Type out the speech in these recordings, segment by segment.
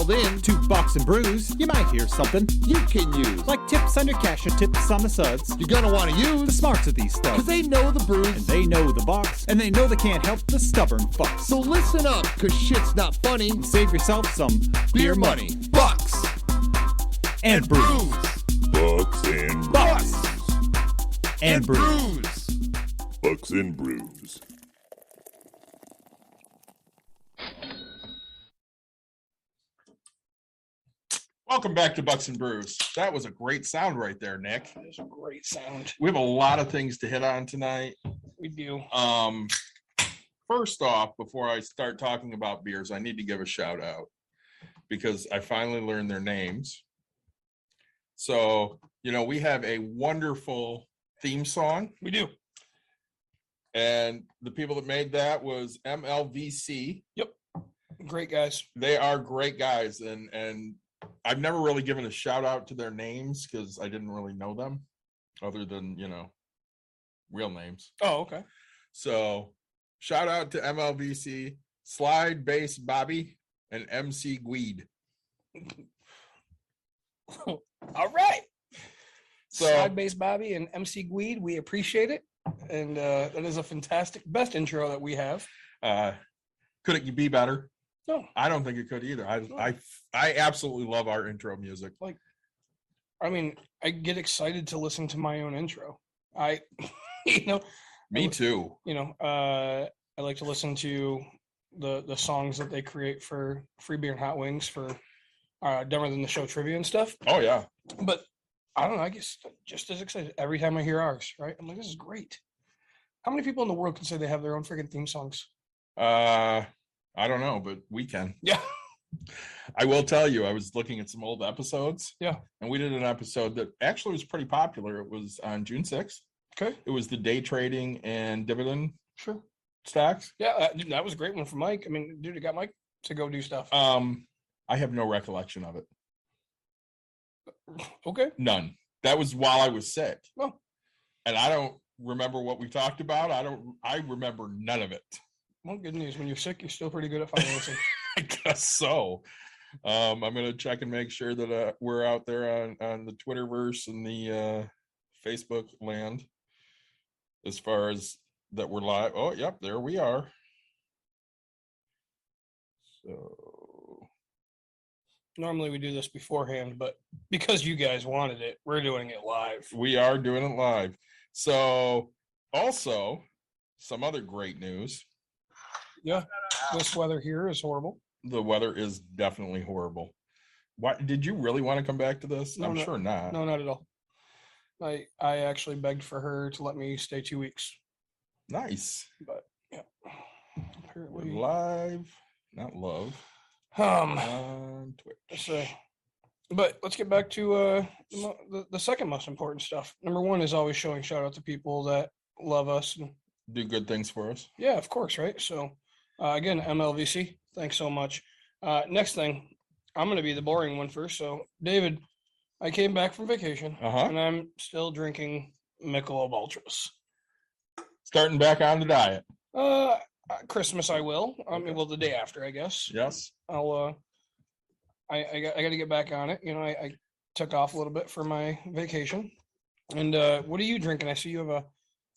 dialed in to Bucks and Brews, you might hear something you can use. like tips on your cash or tips on the suds. You're gonna want to The use, smarts of these because stuff. they know the brews. And they know the Bucks, and they know they can't help the stubborn fucks. So listen up, because shit's not funny. And save yourself some beer money. Bucks And brews. Bucks and Bucks and brews. brews. Bucks and Brews. Welcome back to Bucks and Brews. That was a great sound right there, Nick. That is a great sound. We have a lot of things to hit on tonight. We do. First off, before I start talking about beers, I need to give a shout out because I finally learned their names. So, we have a wonderful theme song, We do. and the people that made that was MLVC. Great guys. They are great guys, and I've never really given a shout out to their names because I didn't really know them other than, real names. Oh, okay. So shout out to MLVC, Slide Bass Bobby, and MC Gweed. All right. So Slide Bass Bobby and MC Gweed, we appreciate it. And that is a fantastic, best intro that we have. could it be better? No. I don't think it could either. I absolutely love our intro music. I mean, I get excited to listen to my own intro. Me too. I like to listen to the songs that they create for Free Beer and Hot Wings for Dumber Than the Show trivia and stuff. Oh yeah. But I don't know. I guess just as excited every time I hear ours. Right? I'm like, this is great. How many people in the world can say they have their own freaking theme songs? I don't know, but we can. Yeah. I will tell you, I was looking at some old episodes. Yeah. And we did an episode that actually was pretty popular. It was on June 6th. Okay. It was the day trading and dividend Sure. stocks. Yeah, that was a great one for Mike. I mean, dude, it got Mike to go do stuff. I have no recollection of it. Okay. None. That was while I was sick. Oh. And I don't remember what we talked about. I remember none of it. Well, good news. When you're sick, you're still pretty good at financing. I guess so. I'm gonna check and make sure that we're out there on the Twitterverse and the Facebook land as far as that we're live. Oh, yep, there we are. So Normally we do this beforehand, but because you guys wanted it, we're doing it live. we are doing it live. So also some other great news. Yeah. This weather here is horrible. The weather is definitely horrible. Why did you really want to come back to this? No, I'm no. sure not. No, not at all. I actually begged for her to let me stay 2 weeks, Nice. but yeah. Apparently, Live, not love. um, On Twitch. so, but let's get back to the second most important stuff. Number one is always showing shout out to people that love us. And Do good things for us. yeah, of course, right? So again, MLVC, thanks so much. Next thing, I'm going to be the boring one first. So David, I came back from vacation and I'm still drinking Michelob Ultras. Starting back on the diet. Christmas I will. I mean, Okay. well, the day after, I guess. Yes. I'll I got to get back on it. I took off a little bit for my vacation. And what are you drinking? I see you have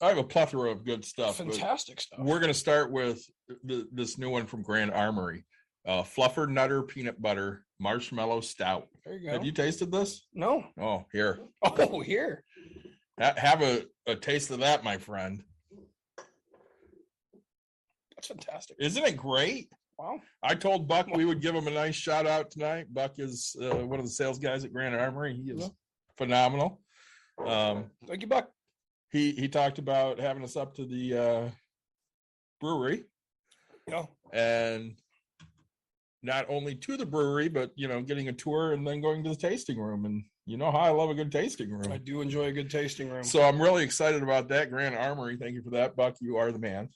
I have a plethora of good a stuff. but fantastic stuff. We're going to start with this new one from Grand Armory. Fluffer Nutter Peanut Butter Marshmallow Stout. There you go. Have you tasted this? No. Oh, here. Oh, here. Have a taste of that, my friend. That's fantastic. Isn't it great? Wow. I told Buck we would give him a nice shout out tonight. Buck is one of the sales guys at Grand Armory. He is Yeah. phenomenal. Thank you, Buck. He talked about having us up to the brewery, Yeah. and not only to the brewery, but getting a tour and then going to the tasting room. And you know how I love a good tasting room. I do enjoy a good tasting room. So I'm really excited about that. Grand Armory, thank you for that, Buck. You are the man.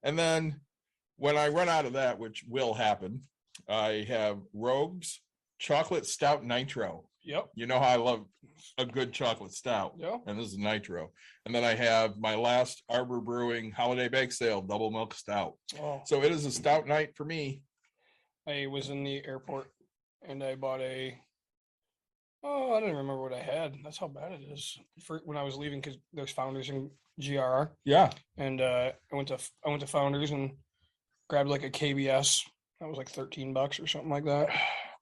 And then when I run out of that, which will happen, I have Rogue's Chocolate Stout Nitro. Yep. You know how I love a good chocolate stout. Yeah. And this is nitro. And then I have my last Arbor Brewing Holiday Bake Sale Double Milk Stout. Oh, So it is a stout night for me. I was in the airport and I bought I don't remember what I had. That's how bad it is. For when I was leaving, because there's Founders in GRR. Yeah. And I went to Founders and grabbed like a KBS. That was like $13 or something like that.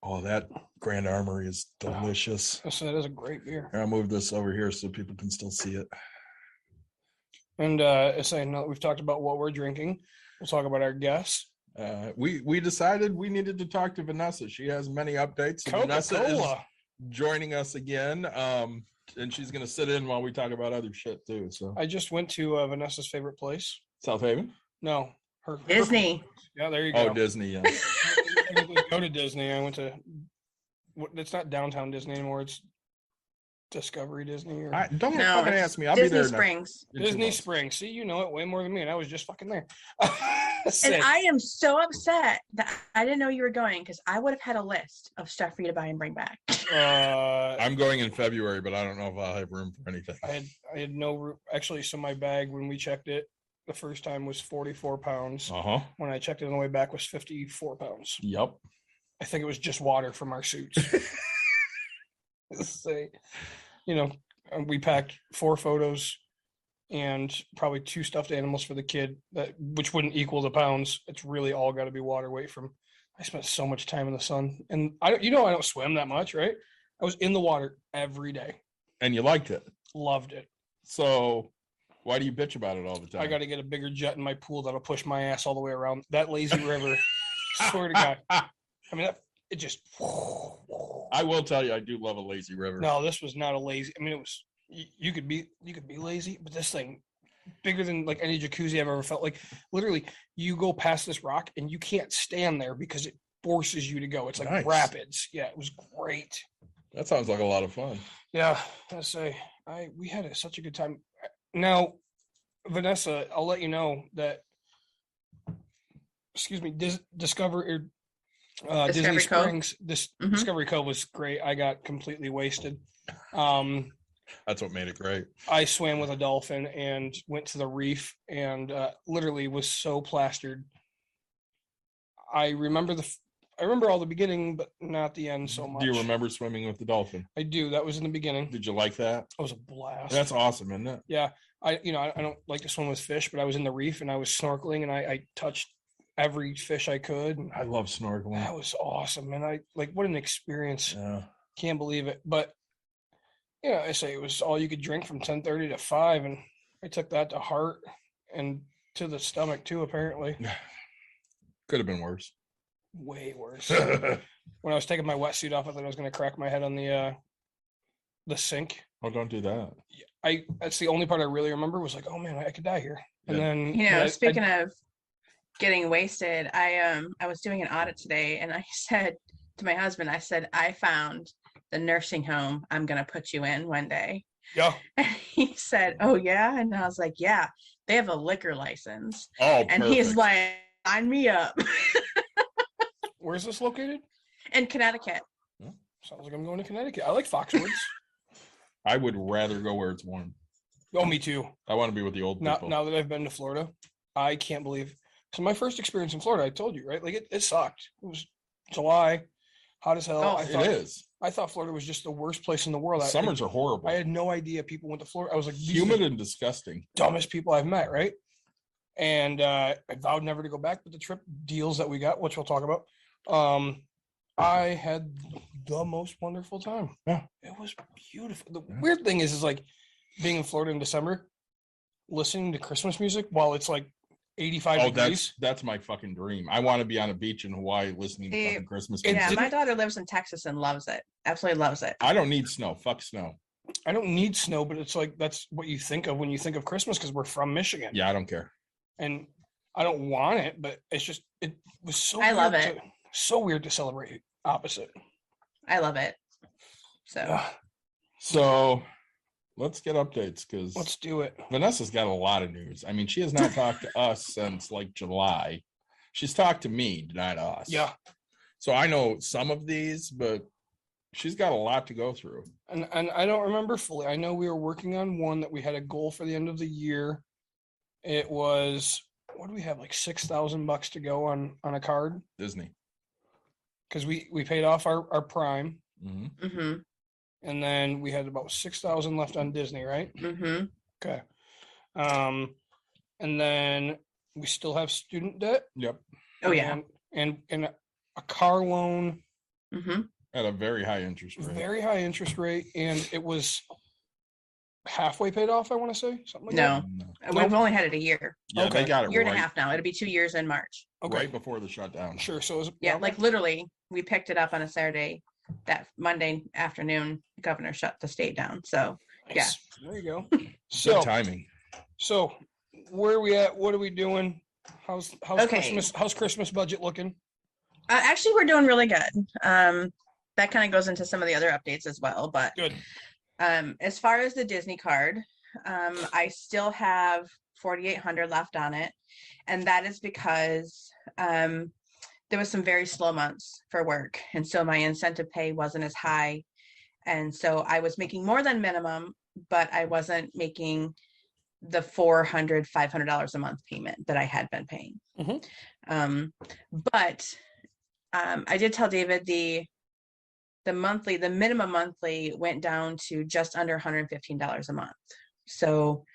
Oh, that Grand Armory is delicious. So that is a great beer. I'll move this over here so people can still see it. And saying now that we've talked about what we're drinking, we'll talk about our guests. We decided we needed to talk to Vanessa. She has many updates. So Vanessa is joining us again. And she's gonna sit in while we talk about other shit too. So I just went to Vanessa's favorite place. South Haven? No, Disney. Yeah, there you go. Oh, Disney. Yeah. I didn't go to Disney. I went to. It's not downtown Disney anymore. It's Discovery Disney. Or Don't No, fucking it's ask me. I'll Disney be there. Springs. in 2 Disney months. Springs. See, you know it way more than me, and I was just fucking there. And I am so upset that I didn't know you were going because I would have had a list of stuff for you to buy and bring back. I'm going in February, but I don't know if I'll have room for anything. I had no room. Actually, so my bag when we checked it the first time was 44 pounds. Uh-huh. When I checked it on the way back was 54 pounds. Yep. I think it was just water from our suits. Say, we packed 4 photos and probably 2 stuffed animals for the kid, which wouldn't equal the pounds. It's really all got to be water weight from. I spent so much time in the sun, and I don't swim that much, right? I was in the water every day. And you liked it. Loved it. So why do you bitch about it all the time? I got to get a bigger jet in my pool that'll push my ass all the way around that lazy river. Swear to God. I mean, it just. I will tell you, I do love a lazy river. No, this was not a lazy. I mean, it was. You could be lazy, but this thing, bigger than like any jacuzzi I've ever felt. Like literally, you go past this rock and you can't stand there because it forces you to go. It's like Nice. rapids. Yeah, it was great. That sounds like a lot of fun. Yeah, I say we had such a good time. Now, Vanessa, I'll let you know that. Excuse me, Discovery Disney Cove? Springs. Mhm. Discovery Cove was great. I got completely wasted. That's what made it great. I swam with a dolphin and went to the reef and literally was so plastered. I remember all the beginning, but not the end so much. Do you remember swimming with the dolphin? I do. That was in the beginning. Did you like that? It was a blast. That's awesome, isn't it? Yeah. I don't like to swim with fish, but I was in the reef and I was snorkeling and I touched every fish I could. And I love snorkeling. that was awesome. And what an experience. Yeah. Can't believe it. But I say it was all you could drink from 10:30 to 5, and I took that to heart and to the stomach too, apparently. Could have been worse. Way worse. When I was taking my wetsuit off, I thought I was going to crack my head on the sink. Oh, don't do that. That's the only part I really remember was like, oh man, I could die here. And Yeah. then Speaking of getting wasted, I was doing an audit today, and I said to my husband, I said, I found the nursing home I'm going to put you in one day. Yeah. And he said, oh yeah. And I was like, yeah, they have a liquor license. Oh, And he's like, sign me up. Where's this located? In Connecticut. Sounds like I'm going to Connecticut. I like Foxwoods. I would rather go where it's warm. Oh, me too. I want to be with the old people. Now that I've been to Florida, I can't believe. So my first experience in Florida, I told you, right? Like it sucked. It was July, hot as hell. Oh, I It is. thought Florida was just the worst place in the world. Summers are horrible. I had no idea people went to Florida. I was like, these are Humid the and disgusting. dumbest people I've met, right? And I vowed never to go back. But the trip deals that we got, which we'll talk about, I had the most wonderful time. Yeah. It was beautiful. The weird thing is like being in Florida in December, listening to Christmas music while it's like 85 Oh, degrees. that's my fucking dream. I want to be on a beach in Hawaii listening to fucking Christmas music. Yeah, didn't- my daughter lives in Texas and loves it. Absolutely loves it. I don't need snow. Fuck snow. I don't need snow, but it's like that's what you think of when you think of Christmas because we're from Michigan. Yeah, I don't care. And I don't want it, but it's just it was so I love weird it. so weird to celebrate opposite. I love it. So Yeah, So let's get updates because let's do it. Vanessa's got a lot of news. I mean, she has not talked to us since like July. She's talked to me, not us. Yeah. So I know some of these, but she's got a lot to go through. And I don't remember fully. I know we were working on one that we had a goal for the end of the year. It was what do we have, like $6,000 to go on a card? Disney. because we paid off our prime, Mm-hmm. and then we had about 6,000 left on Disney, right? Mm-hmm. Okay. And then we still have student debt. Yep. Oh yeah. And a car loan, Mm-hmm. At a very high interest rate. very high interest rate, and it was halfway paid off, I want to say, something like No, that. we've only had it a year, Yeah, Okay. they got it year and right, a half now. It'll be 2 years in March. Okay. right before the shutdown. Sure. So it was Yeah, like literally, we picked it up on a Saturday. That Monday afternoon, the governor shut the state down. So yeah. nice. There you go. Good So timing. so where are we at? What are we doing? How's Okay. Christmas budget looking? Actually, we're doing really good. That kind of goes into some of the other updates as well. But Good. as far as the Disney card, I still have 4,800 left on it, and that is because there was some very slow months for work, and so my incentive pay wasn't as high, and so I was making more than minimum, but I wasn't making the $400-$500 a month payment that I had been paying. Mhm. But I did tell David the minimum monthly went down to just under $115 a month. So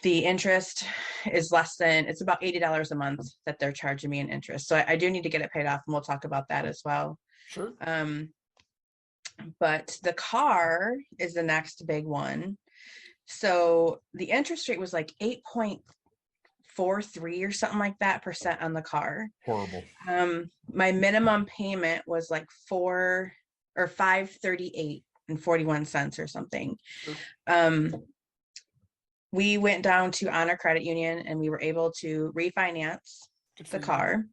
the interest is it's about $80 a month that they're charging me in interest. So I do need to get it paid off, and we'll talk about that as well. Sure. But the car is the next big one. So the interest rate was like 8.43 or something like that % on the car. Horrible. My minimum payment was like $538.41 or something. Sure. We went down to Honor Credit Union, and we were able to refinance Good for the you. car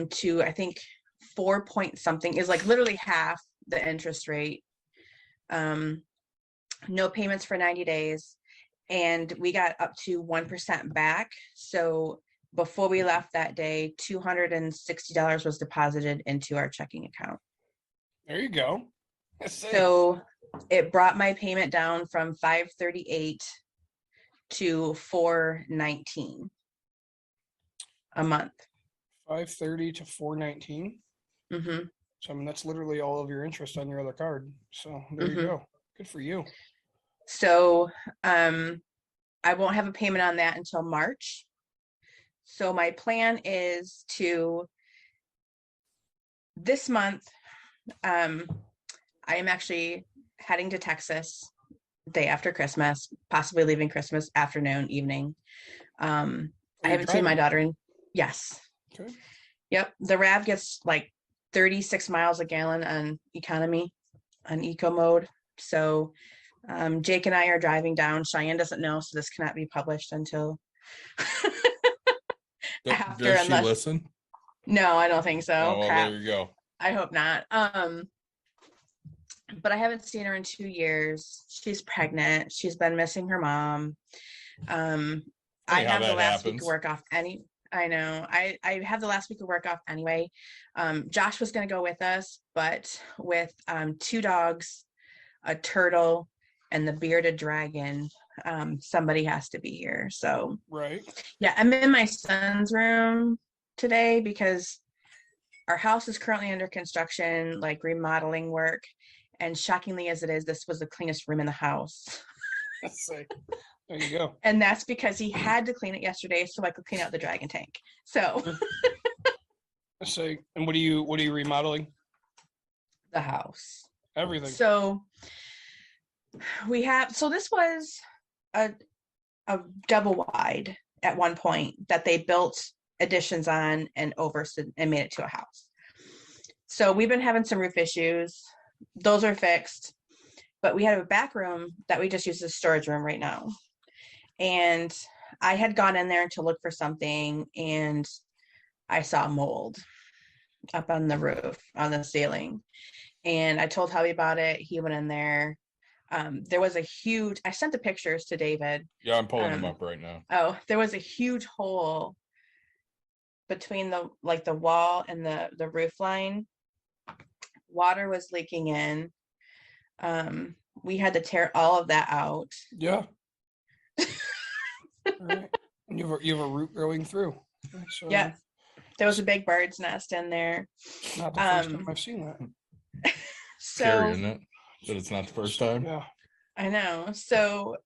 to, I think, 4 point something, is like literally half the interest rate. No payments for 90 days. And we got up to 1% back. So before we left that day, $260 was deposited into our checking account. There you go. So it brought my payment down from $538 to $419 a month. 530 to 419. Mm-hmm. So I mean, that's literally all of your interest on your other card. So there you Mhm. go. Good for you. So I won't have a payment on that until March. So my plan is to this month, I am actually heading to Texas day after Christmas, possibly leaving Christmas afternoon, evening. I haven't seen my daughter in, yes. Okay. Yep. The RAV gets like 36 miles a gallon on economy, on eco mode. So Jake and I are driving down. Cheyenne doesn't know, so this cannot be published until after. Does she listen? No, I don't think so. Oh, well, Crap. there you go. I hope not. But I haven't seen her in 2 years. She's pregnant. She's been missing her mom. I have the last week of work off I know. I have the last week of work off anyway. Josh was going to go with us, but with 2 dogs, a turtle, and the bearded dragon, somebody has to be here. So Right. yeah, I'm in my son's room today because our house is currently under construction, like remodeling work. And shockingly as it is, this was the cleanest room in the house. There you go. And that's because he had to clean it yesterday so I could clean out the dragon tank. So And what are you remodeling? the house. Everything. So this was a double wide at one point that they built additions on and made it to a house. So we've been having some roof issues. Those are fixed, but we have a back room that we just use as a storage room right now. And I had gone in there to look for something, and I saw mold up on the roof, on the ceiling. And I told Howie about it. He went in there. There was I sent the pictures to David. Yeah, I'm pulling them up right now. Oh, there was a huge hole between the wall and the roof line. Water was leaking in. We had to tear all of that out. Yeah. All right. And you have a root growing through. So, Yeah. There was a big bird's nest in there. Not the first time I've seen that. Scary, So isn't it? But it's not the first time. Yeah. I know. So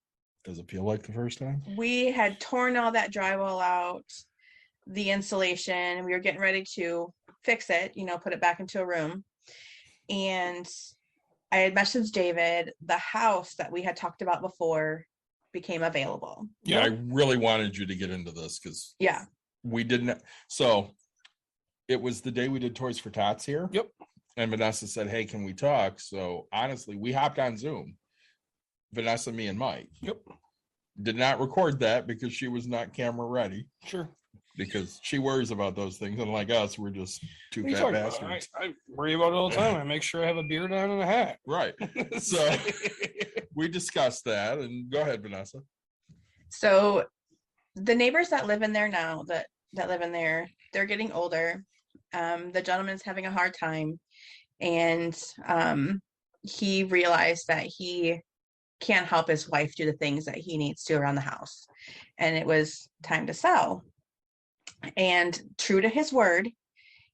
Does it feel like the first time? we had torn all that drywall out, the insulation. We were getting ready to fix it, put it back into a room. And I had messaged David, the house that we had talked about before became available. Yeah, I really wanted you to get into this because Yeah. we didn't. So it was the day we did Toys for Tots here. Yep. And Vanessa said, hey, can we talk? So honestly, we hopped on Zoom. Vanessa, me, and Mike. Yep. Did not record that because she was not camera ready. Sure. Because she worries about those things. And like us, we're just two What are you fat talking about? bastards. I worry about it all the time. I make sure I have a beard on and a hat. Right. So we discussed that. And go ahead, Vanessa. So the neighbors that live in there now, that live in there, they're getting older. The gentleman's having a hard time. And he realized that he can't help his wife do the things that he needs to around the house. And it was time to sell. And true to his word,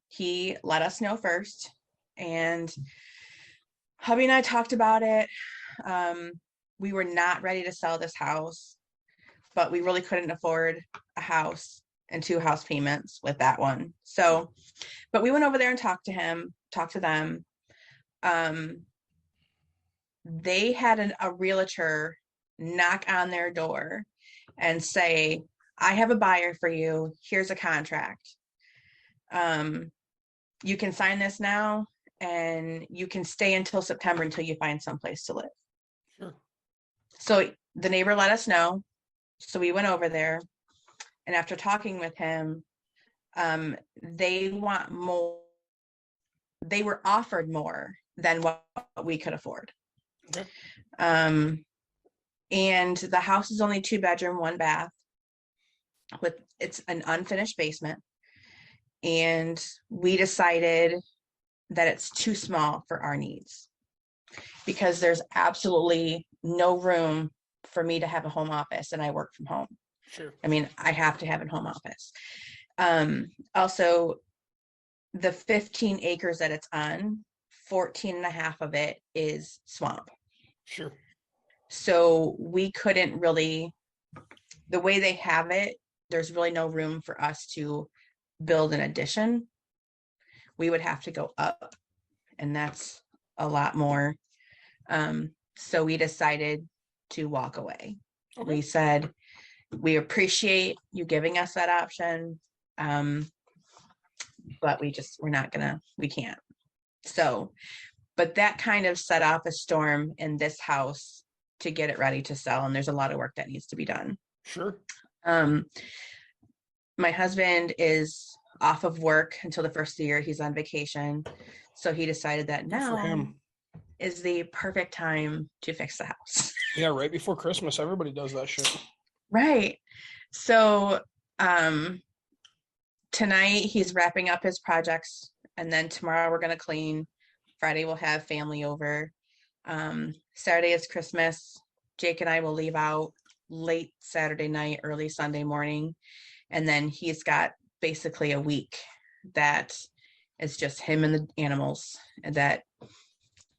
he let us know first. And hubby and I talked about it. We were not ready to sell this house, but we really couldn't afford a house and 2 house payments with that one. So, but we went over there and talked to them. They had a realtor knock on their door and say, I have a buyer for you. Here's a contract. You can sign this now and you can stay until September until you find someplace to live. Sure. So the neighbor let us know. So we went over there, and after talking with him, they want more. They were offered more than what we could afford. Okay. And the house is only 2 bedroom, 1 bath. It's an unfinished basement. And we decided that it's too small for our needs because there's absolutely no room for me to have a home office, and I work from home. Sure. I mean, I have to have a home office. Also, the 15 acres that it's on, 14 and a half of it is swamp. Sure. So we couldn't really, the way they have it, there's really no room for us to build an addition. We would have to go up, and that's a lot more. So we decided to walk away. Okay. We said, we appreciate you giving us that option. But we can't. So, but that kind of set off a storm in this house to get it ready to sell. And there's a lot of work that needs to be done. Sure. My husband is off of work until the first of the year. He's on vacation. So he decided that Good for now him. is the perfect time to fix the house. Yeah, right before Christmas, everybody does that shit. Right. So tonight he's wrapping up his projects, and then tomorrow we're going to clean. Friday we'll have family over. Saturday is Christmas. Jake and I will leave out late Saturday night, early Sunday morning. And then he's got basically a week that is just him and the animals, and that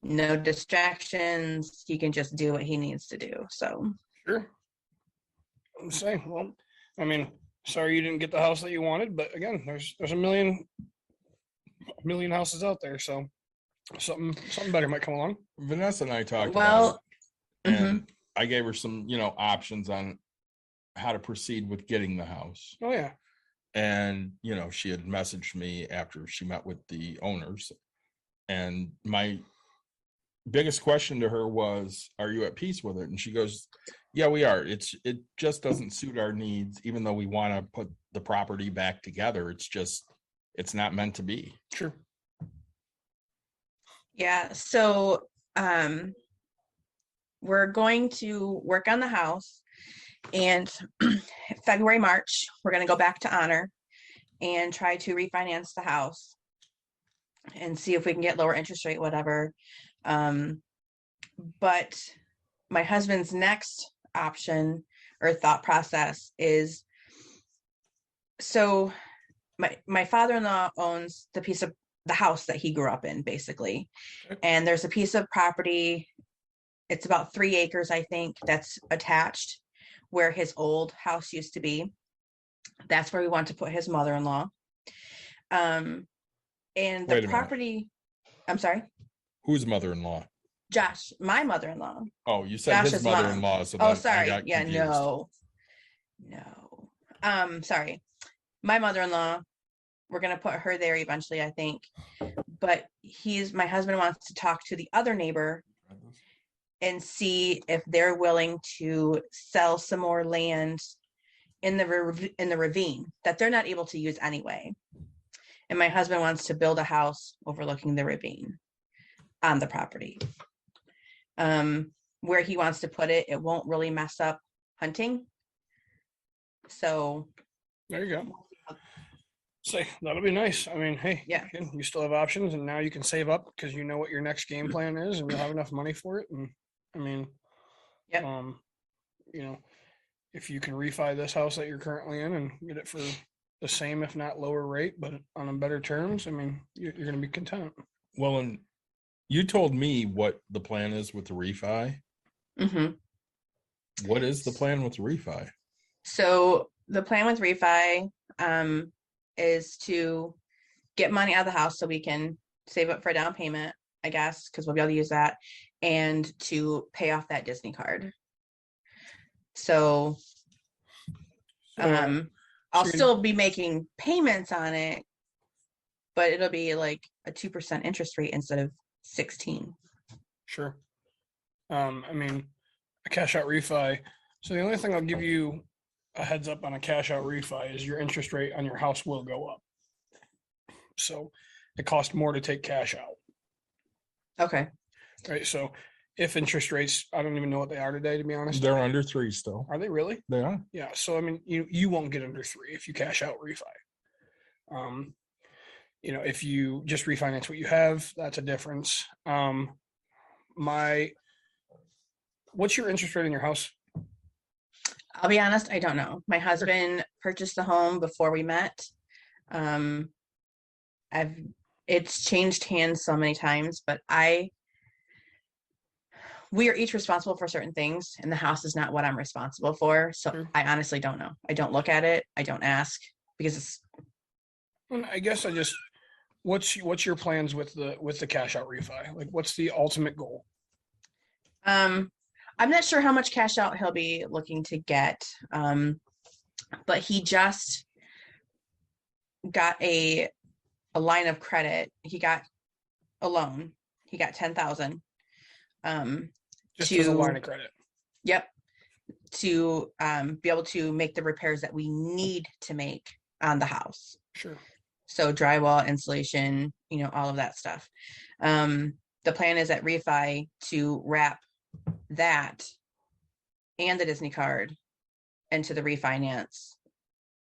no distractions. He can just do what he needs to do. So Sure. I'm saying, well, I mean, sorry you didn't get the house that you wanted, but again, there's a million houses out there, so something better might come along. Vanessa and I talked well, about it, and I gave her some, options on how to proceed with getting the house. Oh yeah. And, she had messaged me after she met with the owners. And my biggest question to her was, are you at peace with it? And she goes, yeah, we are. It just doesn't suit our needs, even though we want to put the property back together. It's not meant to be. Sure. yeah. So we're going to work on the house, and February, March, we're going to go back to Honor and try to refinance the house and see if we can get lower interest rate, whatever. But my husband's next option or thought process is, so my father-in-law owns the house that he grew up in, basically. Okay. And there's a piece of property, it's about 3 acres, I think, that's attached where his old house used to be. That's where we want to put his mother-in-law. And Wait a the minute. property, I'm sorry, Whose mother-in-law? Josh, my mother-in-law. Oh, you said his Josh's mom. mother-in-law. So Oh, then I sorry. got Yeah, confused. no. Sorry. My mother-in-law, we're gonna put her there eventually, I think. But my husband wants to talk to the other neighbor and see if they're willing to sell some more land in the ravine that they're not able to use anyway. And my husband wants to build a house overlooking the ravine on the property. Where he wants to put it, it won't really mess up hunting. So There you go. Say that'll be nice. I mean, hey, Yeah. again, you still have options, and now you can save up because you know what your next game plan is, and you'll have enough money for it. And I mean, Yep. you know, if you can refi this house that you're currently in and get it for the same, if not lower rate, but on a better terms, I mean, you're going to be content. Well, and you told me what the plan is with the refi. hmm What is the plan with the refi? So the plan with refi is to get money out of the house so we can save up for a down payment, I guess, because we'll be able to use that, and to pay off that Disney card. So I'll you're still be making payments on it, but it'll be like a 2% interest rate instead of 16. Sure. I mean, a cash out refi. So the only thing I'll give you a heads up on a cash out refi is your interest rate on your house will go up. So it costs more to take cash out. Okay. Right. So if interest rates, I don't even know what they are today, to be honest. They're under 3 still. Are they really? They are. Yeah. So I mean, you won't get under 3 if you cash out refi. If you just refinance what you have, that's a difference. What's your interest rate in your house? I'll be honest, I don't know. My husband purchased the home before we met. It's changed hands so many times, but we are each responsible for certain things, and the house is not what I'm responsible for. So Sure. I honestly don't know. I don't look at it. I don't ask because it's. And I guess what's your plans with the cash out refi? Like, what's the ultimate goal? I'm not sure how much cash out he'll be looking to get, but he just got a line of credit. He got a loan. He got 10,000. Just as a line of credit. Yep. To be able to make the repairs that we need to make on the house. Sure. So drywall, insulation, all of that stuff. The plan is at refi to wrap that and the Disney card into the refinance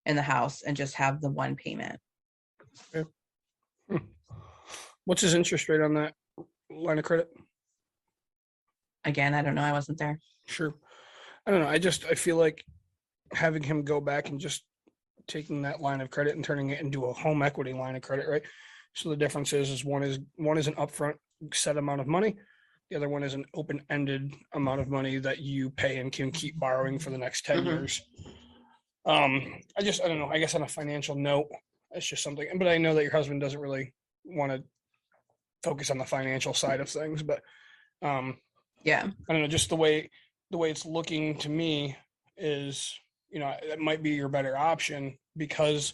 in the house and just have the one payment. Okay. What's his interest rate on that line of credit? Again, I don't know. I wasn't there. Sure. I don't know. I feel like having him go back and just taking that line of credit and turning it into a home equity line of credit, right? So the difference is one is an upfront set amount of money. The other one is an open-ended amount of money that you pay and can keep borrowing for the next 10 years. I don't know. I guess on a financial note, it's just something, but I know that your husband doesn't really want to focus on the financial side of things, but Yeah. I don't know, just the way it's looking to me is, it might be your better option because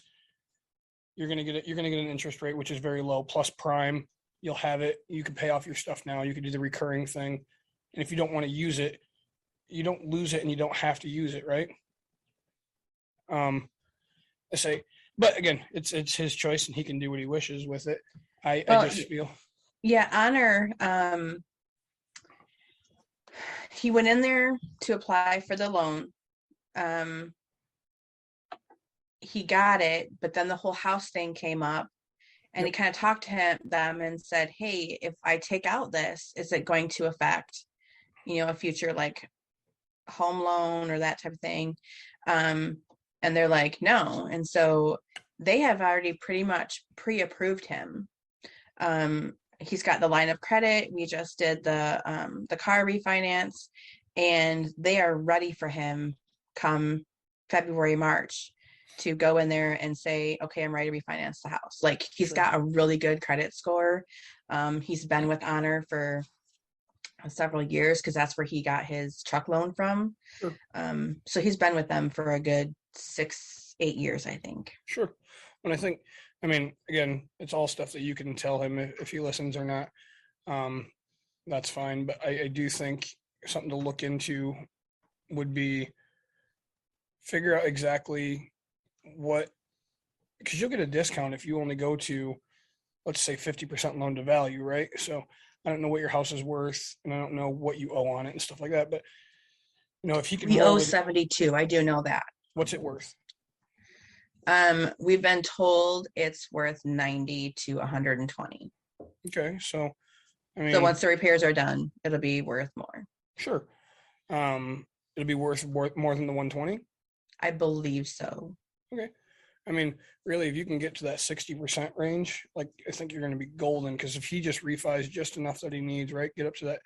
you're going to get an interest rate, which is very low, plus prime. You'll have it. You can pay off your stuff now. You can do the recurring thing. And if you don't want to use it, you don't lose it and you don't have to use it. Right. I say, but again, it's his choice and he can do what he wishes with it. I just feel. Yeah. Honor. He went in there to apply for the loan. He got it, but then the whole house thing came up. And he kind of talked to them and said, hey, if I take out this, is it going to affect, a future like home loan or that type of thing? And they're like, no. And so they have already pretty much pre-approved him. He's got the line of credit. We just did the car refinance, and they are ready for him come February, March to go in there and say, okay, I'm ready to refinance the house. Like, he's got a really good credit score. He's been with Honor for several years because that's where he got his truck loan from. Sure. So he's been with them for a good 6-8 years, I think. Sure. And I think, I mean, again, it's all stuff that you can tell him if he listens or not. That's fine. But I do think something to look into would be figure out exactly what, because you'll get a discount if you only go to, let's say 50% loan to value, right? So I don't know what your house is worth, and I don't know what you owe on it and stuff like that. But if he can, we owe 72. I do know that. What's it worth? We've been told it's worth 90 to 120. Okay, so I mean, so once the repairs are done, it'll be worth more. Sure. It'll be worth more than the 120. I believe so. Okay. I mean, really, if you can get to that 60% range, like, I think you're going to be golden, because if he just refis just enough that he needs, right, get up to that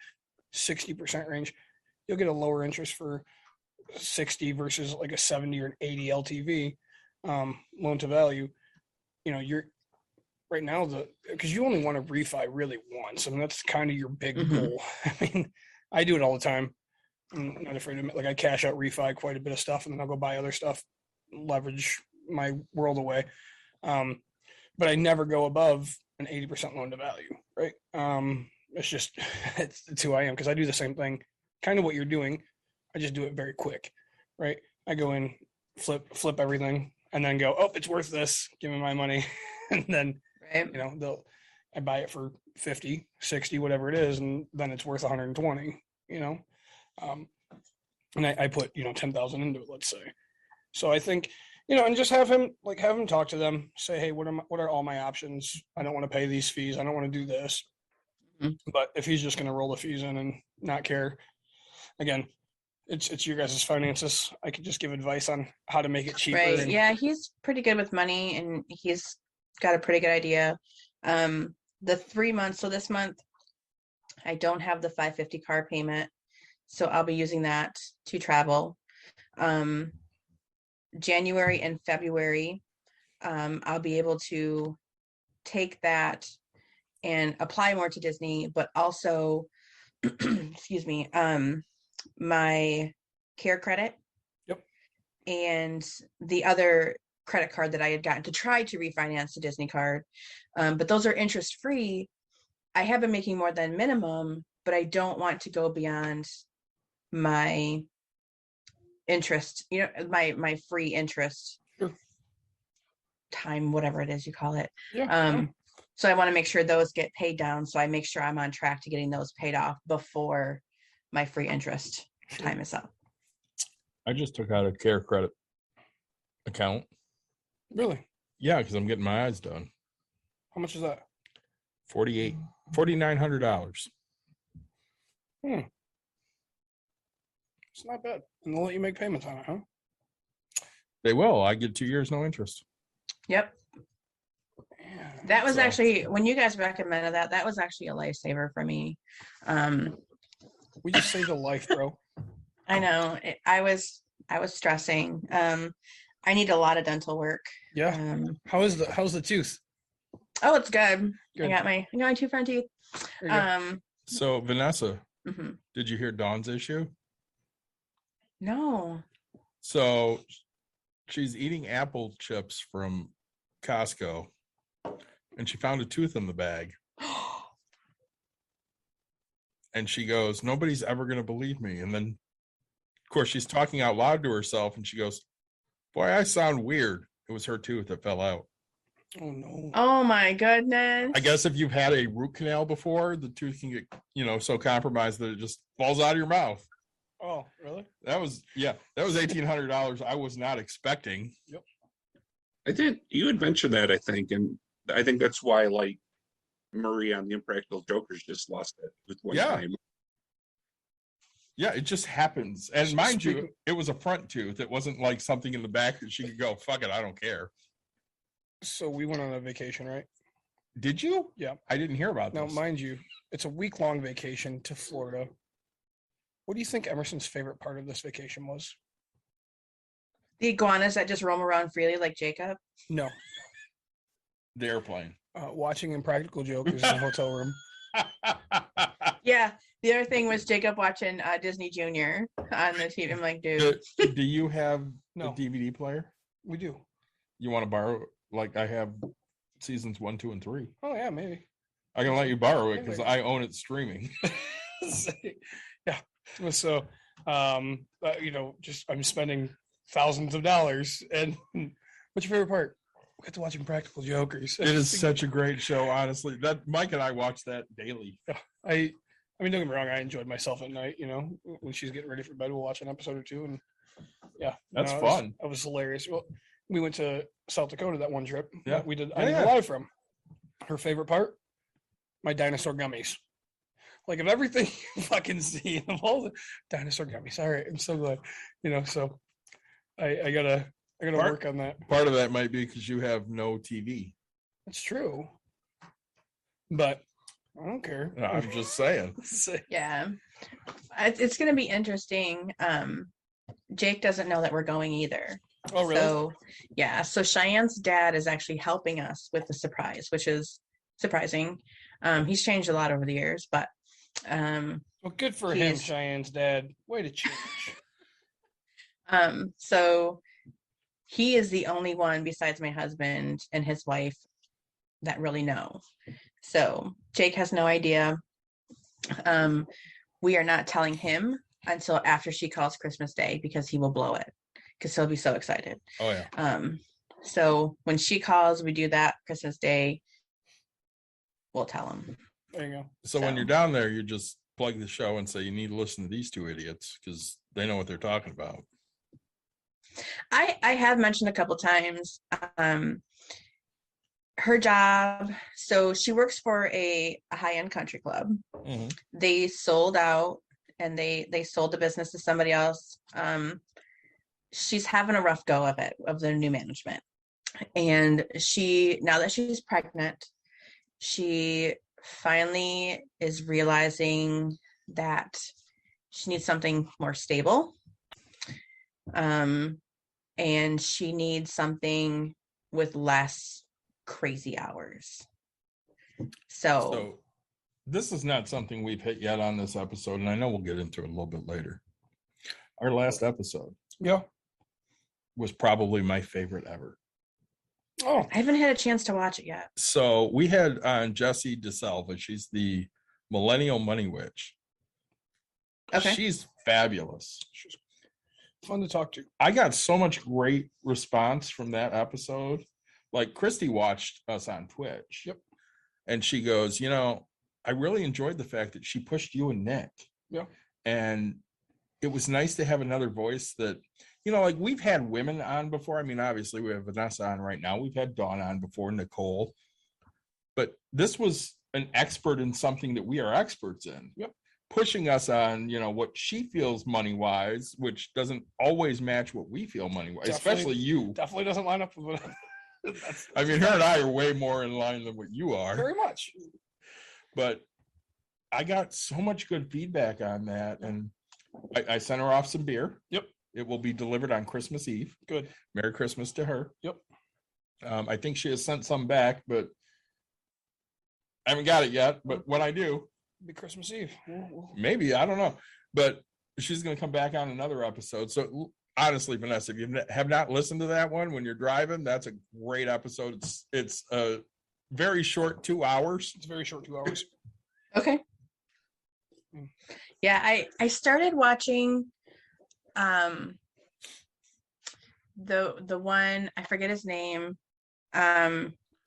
60% range, you'll get a lower interest for 60 versus like a 70 or an 80 LTV loan to value. You're right now, because you only want to refi really once. I mean, that's kind of your big goal. I mean, I do it all the time. I'm not afraid to admit, like, I cash out refi quite a bit of stuff, and then I'll go buy other stuff, leverage my world away. But I never go above an 80% loan to value, right? It's just, it's who I am, because I do the same thing, kind of what you're doing. I just do it very quick, right? I go in, flip everything, and then go, oh, it's worth this, give me my money. And then, right, I buy it for 50, 60, whatever it is, and then it's worth 120, and I put, 10,000 into it, let's say. So I think, and just have him talk to them, say, hey, what are all my options? I don't want to pay these fees. I don't want to do this. But if he's just going to roll the fees in and not care, again, it's your guys' finances. I could just give advice on how to make it cheaper. Right. Yeah, he's pretty good with money, and he's got a pretty good idea. The 3 months, so this month, I don't have the $550 car payment, so I'll be using that to travel. January and February, I'll be able to take that and apply more to Disney, but also, excuse me, my care credit. Yep. And the other credit card that I had gotten to try to refinance the Disney card. But those are interest free. I have been making more than minimum, but I don't want to go beyond my interest, my free interest time, whatever it is you call it. Yeah. So I want to make sure those get paid down. So I make sure I'm on track to getting those paid off before my free interest time is up. I just took out a care credit account. Really? Yeah, because I'm getting my eyes done. How much is that? $4,900. It's not bad. And they'll let you make payments on it, huh? They will. I get 2 years, no interest. Yep. Yeah, that was actually, when you guys recommended that was actually a lifesaver for me. We just saved a life, bro. I know. I was stressing. I need a lot of dental work. Yeah. How's the tooth? Oh, it's good. Good. I got my 2 front teeth. So Vanessa, did you hear Dawn's issue? No. So she's eating apple chips from Costco, and she found a tooth in the bag. And she goes, nobody's ever going to believe me. And then, of course, she's talking out loud to herself, and she goes, boy, I sound weird. It was her tooth that fell out. Oh, no. Oh, my goodness. I guess if you've had a root canal before, the tooth can get, so compromised that it just falls out of your mouth. Oh, really? That was $1,800 I was not expecting. Yep. I did. You had mentioned that, I think, and I think that's why, like, Murray on the Impractical Jokers just lost it with one time. Yeah, it just happens. And mind you, it was a front tooth. It wasn't like something in the back that she could go, fuck it, I don't care. So we went on a vacation, right? Did you? Yeah. I didn't hear about Now, this. mind you, it's a week-long vacation to Florida. What do you think Emerson's favorite part of this vacation was? The iguanas that just roam around freely like Jacob. No. The airplane. Watching Impractical Jokers in the hotel room. Yeah. The other thing was Jacob watching Disney Junior on the TV. I'm like, dude. Do you have No. a DVD player? We do. You want to borrow? Like I have seasons 1, 2, and 3. Oh yeah, maybe. I can let you borrow it Maybe. because I own it streaming. Yeah. So, just I'm spending thousands of dollars. And what's your favorite part? We get to watch Impractical Jokers. It is such a great show, honestly. That Mike and I watch that daily. I mean, don't get me wrong. I enjoyed myself at night. When she's getting ready for bed, we'll watch an episode or two, and yeah, That's it fun. was hilarious. Well, we went to South Dakota that one trip. Yeah. We did. Yeah, I did yeah. live from. Her favorite part, my dinosaur gummies. Like of everything you fucking see, of all the dinosaur gummies. All right, I'm so glad. So I gotta work on that. Part of that might be because you have no TV. That's true, but I don't care. I'm just saying. Yeah. It's going to be interesting. Jake doesn't know that we're going either. Oh, really? So, yeah. So Cheyenne's dad is actually helping us with the surprise, which is surprising. He's changed a lot over the years, but Well, good for him, Cheyenne's dad. Way to change. So he is the only one besides my husband and his wife that really know. So Jake has no idea. We are not telling him until after she calls Christmas Day because he will blow it because he'll be so excited. Oh yeah. So when she calls, we do that Christmas Day. We'll tell him. There you go. So when you're down there, you just plug the show and say you need to listen to these two idiots because they know what they're talking about. I have mentioned a couple times her job. So she works for a high-end country club. Mhm. They sold out and they sold the business to somebody else. She's having a rough go of it, of the new management. And now that she's pregnant, she finally is realizing that she needs something more stable. And she needs something with less crazy hours. So this is not something we've hit yet on this episode, and I know we'll get into it a little bit later. Our last episode was probably my favorite ever. Oh, I haven't had a chance to watch it yet. So we had on Jessie DeSalva. She's the Millennial Money Witch. Okay. She's fabulous. she's fun to talk to. I got so much great response from that episode. Like Christy watched us on Twitch. Yep. And she goes, I really enjoyed the fact that she pushed you and Nick. Yeah. And it was nice to have another voice that, like we've had women on before. I mean, obviously we have Vanessa on right now. We've had Dawn on before, Nicole. But this was an expert in something that we are experts in. Yep. Pushing us on, what she feels money-wise, which doesn't always match what we feel money-wise, especially you. Definitely doesn't line up with what I mean, her and I are way more in line than what you are. very much. But I got so much good feedback on that, and I sent her off some beer. Yep. It will be delivered on Christmas Eve. Good. Merry Christmas to her. Yep. I think she has sent some back, but I haven't got it yet. But when I do, Be Christmas Eve. maybe, I don't know. But she's going to come back on another episode. So honestly, Vanessa, if you have not listened to that one when you're driving, that's a great episode. It's a very short 2 hours. It's a very short 2 hours. Okay. Yeah, I started watching the one, I forget his name.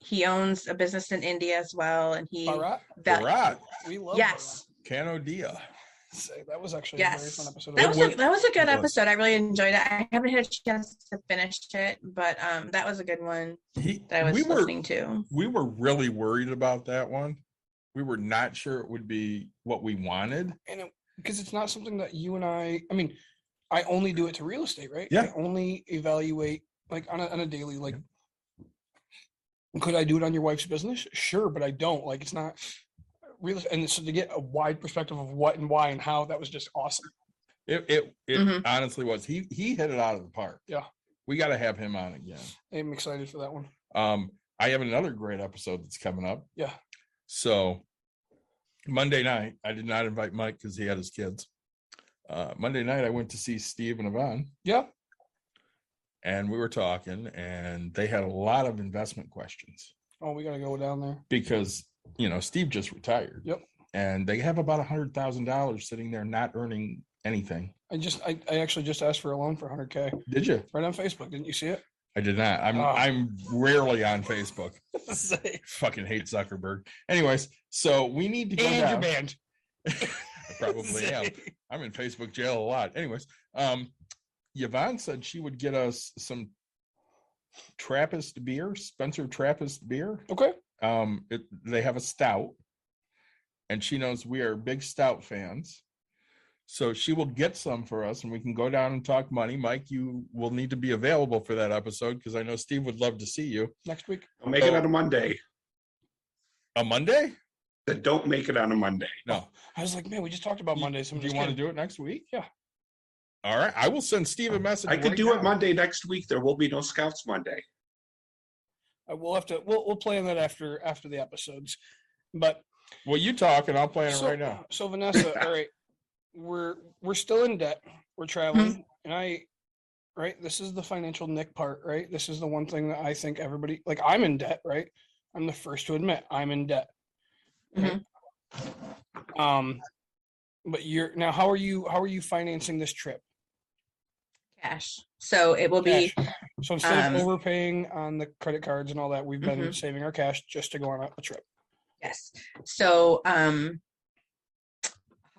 He owns a business in India as well, and he Bharat? Bharat. We love yes. Canodia. Bharat. That was actually a very Yes. fun episode. That was a good It was. episode. I really enjoyed it. I haven't had a chance to finish it, but that was a good one that I was listening to. We were really worried about that one. We were not sure it would be what we wanted. And because it's not something that you and I mean, I only do it to real estate, right? Yeah. I only evaluate like on a daily, like Could I do it on your wife's business? Sure, but I don't. Like, it's not real. And so to get a wide perspective of what and why and how, that was just awesome. It honestly was. He hit it out of the park. Yeah. We got to have him on again. I'm excited for that one. I have another great episode that's coming up. Yeah. So Monday night, I did not invite Mike because he had his kids. Monday night, I went to see Steve and Yvonne. Yeah. And we were talking, and they had a lot of investment questions. Oh, we got to go down there. Because, Steve just retired. Yep. And they have about $100,000 sitting there not earning anything. I actually just asked for a loan for $100K. Did you? Right on Facebook. Didn't you see it? I did not. I'm rarely on Facebook. Fucking hate Zuckerberg. Anyways, so we need to go and down. you're banned. I probably am. I'm in Facebook jail a lot. Anyways, Yvonne said she would get us some Trappist beer, Spencer Trappist beer. Okay. They have a stout, and she knows we are big stout fans. So she will get some for us, and we can go down and talk money. Mike, you will need to be available for that episode because I know Steve would love to see you next week. I'll make it on a Monday. A Monday? That don't make it on a Monday. No. I was like, man, we just talked about Mondays. Do you want to do it next week? Yeah. All right. I will send Steve a message. I could do it Monday next week. There will be no Scouts Monday. We'll have to. We'll plan that after the episodes. But well, you talk and I'll plan it right now. So Vanessa, all right, we're still in debt. We're traveling, and this is the financial Nick part, right? This is the one thing that I think everybody, like, I'm in debt, right? I'm the first to admit I'm in debt. Right? But how are you financing this trip? Cash. So it will be. So instead of overpaying on the credit cards and all that, we've been saving our cash just to go on a trip. Yes. So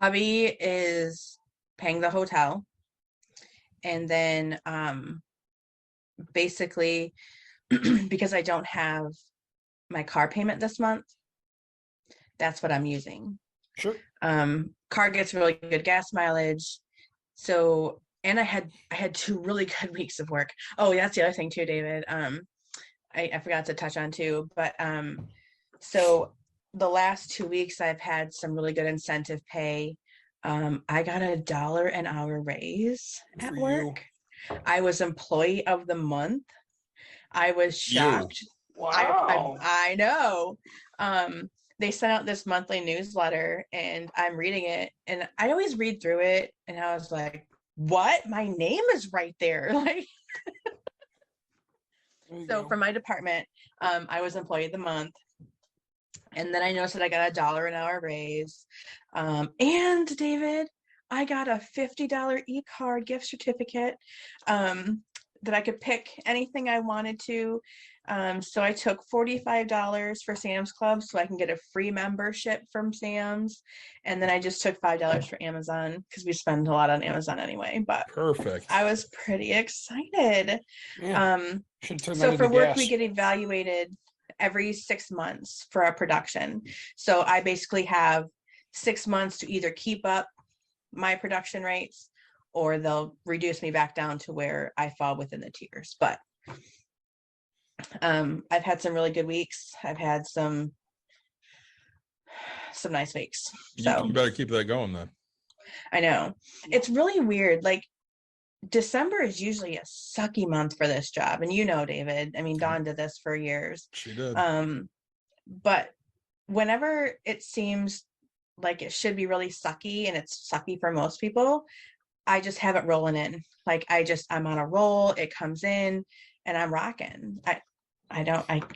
hubby is paying the hotel, and then basically because I don't have my car payment this month, that's what I'm using. Sure. Car gets really good gas mileage. So, and I had 2 really good weeks of work. Oh, that's the other thing too, David. I forgot to touch on too, but so the last 2 weeks I've had some really good incentive pay. I got $1 an hour raise at work. I was employee of the month. I was shocked. Wow. I know. They sent out this monthly newsletter, and I'm reading it, and I always read through it, and I was like, what? My name is right there. Like, so for my department, I was employee of the month. And then I noticed that I got $1 an hour raise. And David, I got a $50 e-card gift certificate that I could pick anything I wanted to. So I took $45 for Sam's Club so I can get a free membership from Sam's. And then I just took $5 for Amazon because we spend a lot on Amazon anyway. But perfect. I was pretty excited. Yeah. So for work, we get evaluated every 6 months for our production. So I basically have 6 months to either keep up my production rates or they'll reduce me back down to where I fall within the tiers. But I've had some really good weeks. I've had some nice weeks. So you better keep that going then. I know. It's really weird. Like, December is usually a sucky month for this job. And you know, David, I mean, Dawn did this for years. She did. But whenever it seems like it should be really sucky, and it's sucky for most people, I just have it rolling in. Like, I'm on a roll, it comes in, and I'm rocking. I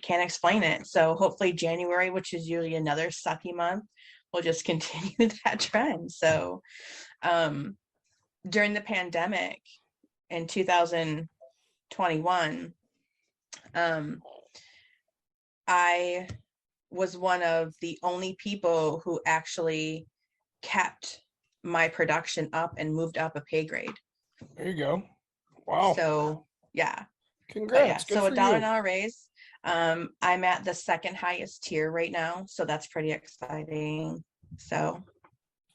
can't explain it. So hopefully January, which is usually another sucky month, will just continue that trend. So, during the pandemic in 2021, I was one of the only people who actually kept my production up and moved up a pay grade. There you go. Wow. So yeah. Congrats. Yeah. So $1 an hour raise. I'm at the second highest tier right now. So that's pretty exciting. So,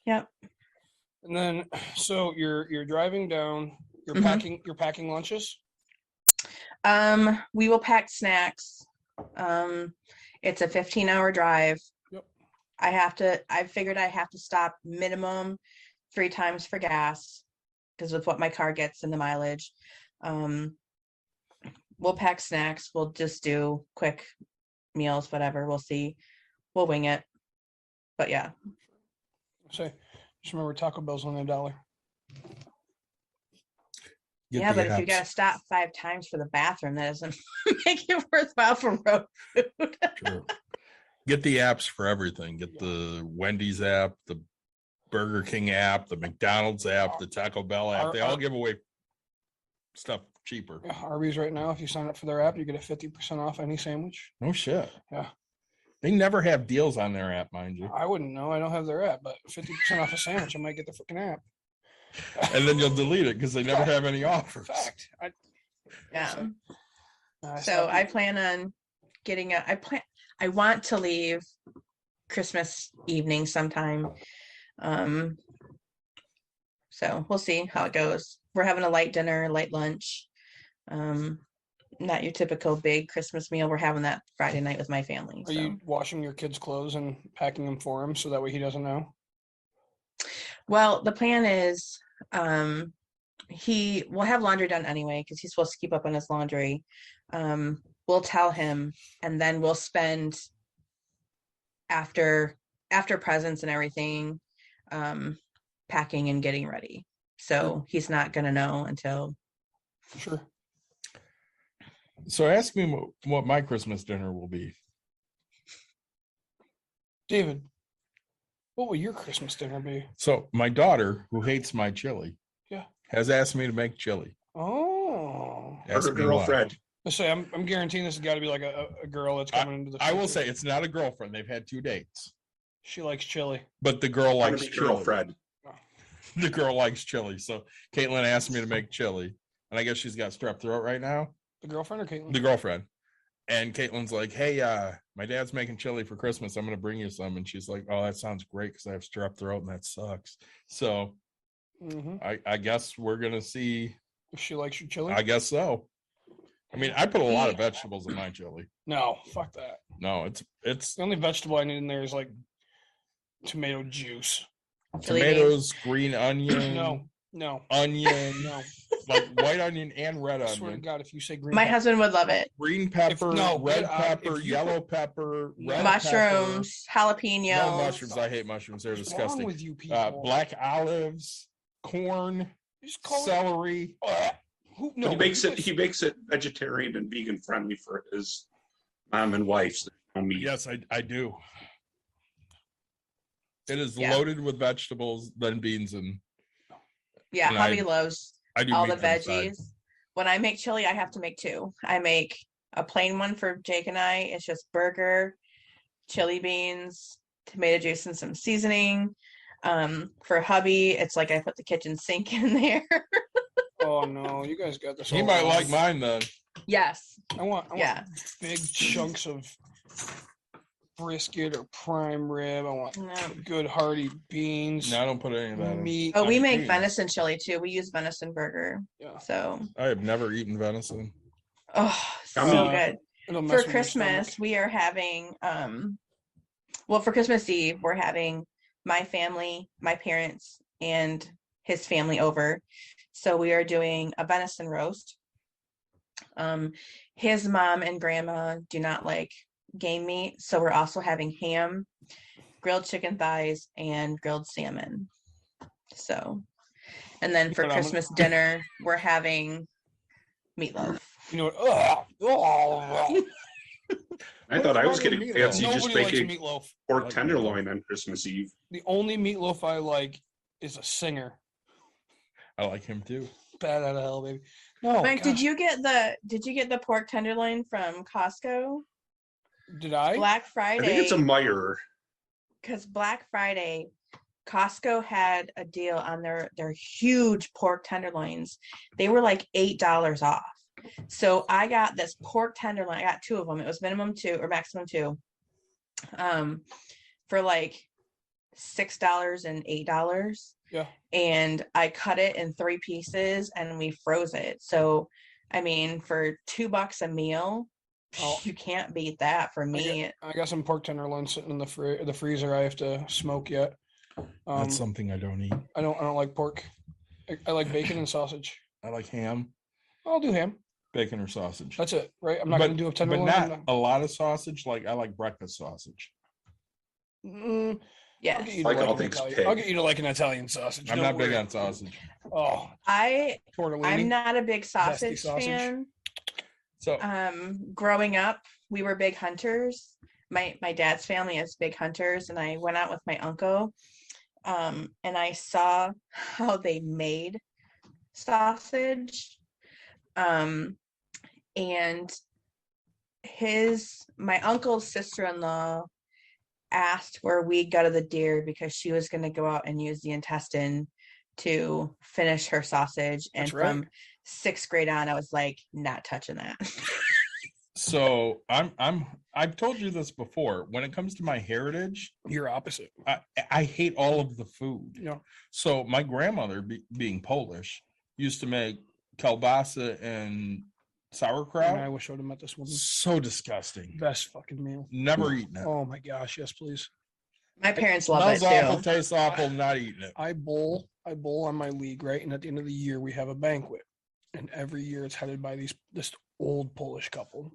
yep. And then, so you're driving down, you're packing lunches. We will pack snacks. It's a 15-hour drive. Yep. I figured I have to stop minimum 3 times for gas because with what my car gets and the mileage. We'll pack snacks. We'll just do quick meals, whatever. We'll see. We'll wing it. But yeah. Say, just remember Taco Bell's only $1. Yeah, but if you got to stop 5 times for the bathroom, that doesn't make it worthwhile for road food. True. Get the apps for everything. Get the Wendy's app, the Burger King app, the McDonald's app, the Taco Bell app. They all give away stuff cheaper. Yeah, Arby's right now, if you sign up for their app, you get a 50% off any sandwich. No shit. Yeah. They never have deals on their app, mind you. I wouldn't know. I don't have their app, but 50% off a sandwich, I might get the freaking app. And then you'll delete it because they never have any offers. Fact. Yeah. So I plan on getting I want to leave Christmas evening sometime. So we'll see how it goes. We're having a light dinner, light lunch. Not your typical big Christmas meal. We're having that Friday night with my family. Are you washing your kids' clothes and packing them for him so that way he doesn't know? Well, the plan is he will have laundry done anyway because he's supposed to keep up on his laundry. We'll tell him, and then we'll spend after presents and everything packing and getting ready. So he's not going to know until. Sure. So ask me what my Christmas dinner will be. David, what will your Christmas dinner be? So my daughter, who hates my chili, has asked me to make chili. Oh. Her girlfriend. Let's say I'm guaranteeing this has got to be like a girl that's coming into the future. I will say it's not a girlfriend. They've had 2 dates. She likes chili. But the girl likes chili. Girlfriend. The girl likes chili. So Caitlin asked me to make chili. And I guess she's got strep throat right now. The girlfriend or Caitlin? The girlfriend. And Caitlin's like, hey, my dad's making chili for Christmas. I'm going to bring you some. And she's like, oh, that sounds great because I have strep throat and that sucks. So I guess we're going to see. If she likes your chili? I guess so. I mean, I put a lot of vegetables in my chili. No, fuck that. No, it's the only vegetable I need in there is like tomato juice. Tomatoes, green onion. No. Onion. No. Like white onion and red onion. I swear to God, if you say green My husband would love it. Green pepper, red pepper, yellow pepper, red mushrooms, pepper. jalapenos. No mushrooms. I hate mushrooms. They're disgusting. What's wrong with you people? Black olives, corn, celery. He makes it vegetarian and vegan friendly for his mom and wife's meat. Yes, I do. It is loaded with vegetables, then beans, and hubby loves all the veggies. Inside. When I make chili, I have to make 2. I make a plain one for Jake and I. It's just burger, chili beans, tomato juice, and some seasoning. For hubby, it's like I put the kitchen sink in there. Oh no, you guys got this. He might like mine then. Yes. I want big chunks of brisket or prime rib. I want good hearty beans. No, I don't put any of that meat. Oh, we make venison chili too. We use venison burger. Yeah. So I have never eaten venison. Oh, so good. For Christmas, we are having for Christmas Eve, we're having my family, my parents, and his family over. So we are doing a venison roast. His mom and grandma do not like game meat, so we're also having ham, grilled chicken thighs, and grilled salmon. So, and then for Christmas dinner, we're having meatloaf. You know what? I thought I was getting fancy just making meatloaf. Pork tenderloin on Christmas Eve. The only meatloaf I like is a Singer. I like him too. Bad out of hell, baby. No. Mike, did you get the pork tenderloin from Costco? Did I? Black Friday. I think it's a Meyer. Because Black Friday, Costco had a deal on their huge pork tenderloins. They were like $8 off. So I got this pork tenderloin. I got 2 of them. It was minimum 2 or maximum 2. For like $6 and $8. Yeah. And I cut it in 3 pieces and we froze it. So, I mean, for $2 a meal, Oh. You can't beat that for me. I got some pork tenderloins sitting in the freezer. I have to smoke yet. That's something I don't eat. I don't like pork. I like bacon and sausage. I like ham, I'll do ham. bacon, or sausage. That's it, right? I'm not going to do a But tenderloin. not a lot of sausage. Like I like breakfast sausage. Yes. I'll get you to Like all like an things Italian. pig. I'll get you to like an Italian sausage. I'm Don't not big worry. on sausage. Oh, I'm tortellini. not a big Zesty sausage fan. So Growing up, we were big hunters. My dad's family is big hunters, and I went out with my uncle, and I saw how they made sausage. And my uncle's sister-in-law asked where we gutted the deer because she was going to go out and use the intestine to finish her sausage. And That's right. from 6th grade on, I was like, not touching that. So I've told you this before. When it comes to my heritage, You're opposite. I hate all of the food. You know, So my grandmother, being Polish, used to make kielbasa and sauerkraut. I wish I would have met this woman. So disgusting. Best fucking meal. Never eaten it. Oh my gosh, yes, please. My parents love Smells it awful, too. tastes awful, not eating it. I bowl on my league, right? And at the end of the year, we have a banquet, and every year it's headed by this old Polish couple,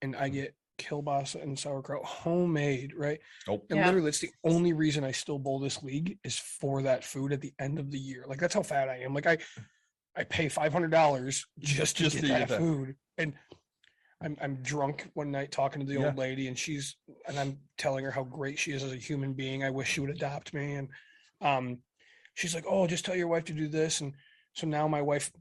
and I get kielbasa and sauerkraut homemade, right? Nope. And Yeah. literally, it's the only reason I still bowl this league is for that food at the end of the year. Like that's how fat I am. Like I pay $500 just to Just get to that eat that. food, and I'm drunk one night talking to the old lady, and I'm telling her how great she is as a human being. I wish she would adopt me, and she's like, "Oh, just tell your wife to do this." And so now my wife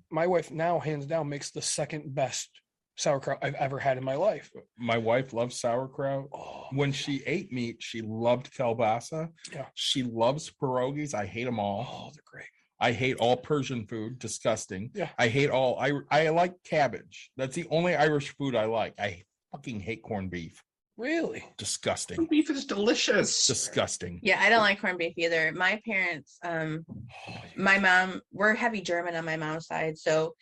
now hands down makes the second best sauerkraut I've ever had in my life. My wife loves sauerkraut. Oh, When she ate meat, she loved kielbasa. Yeah. She loves pierogies. I hate them all. oh, they're great. I hate all Persian food. Disgusting. Yeah. I hate all. I like cabbage. That's the only Irish food I like. I fucking hate corned beef. Really? Disgusting. Beef is delicious. Disgusting. Yeah, I don't like corned beef either. My parents, my mom, we're heavy German on my mom's side, so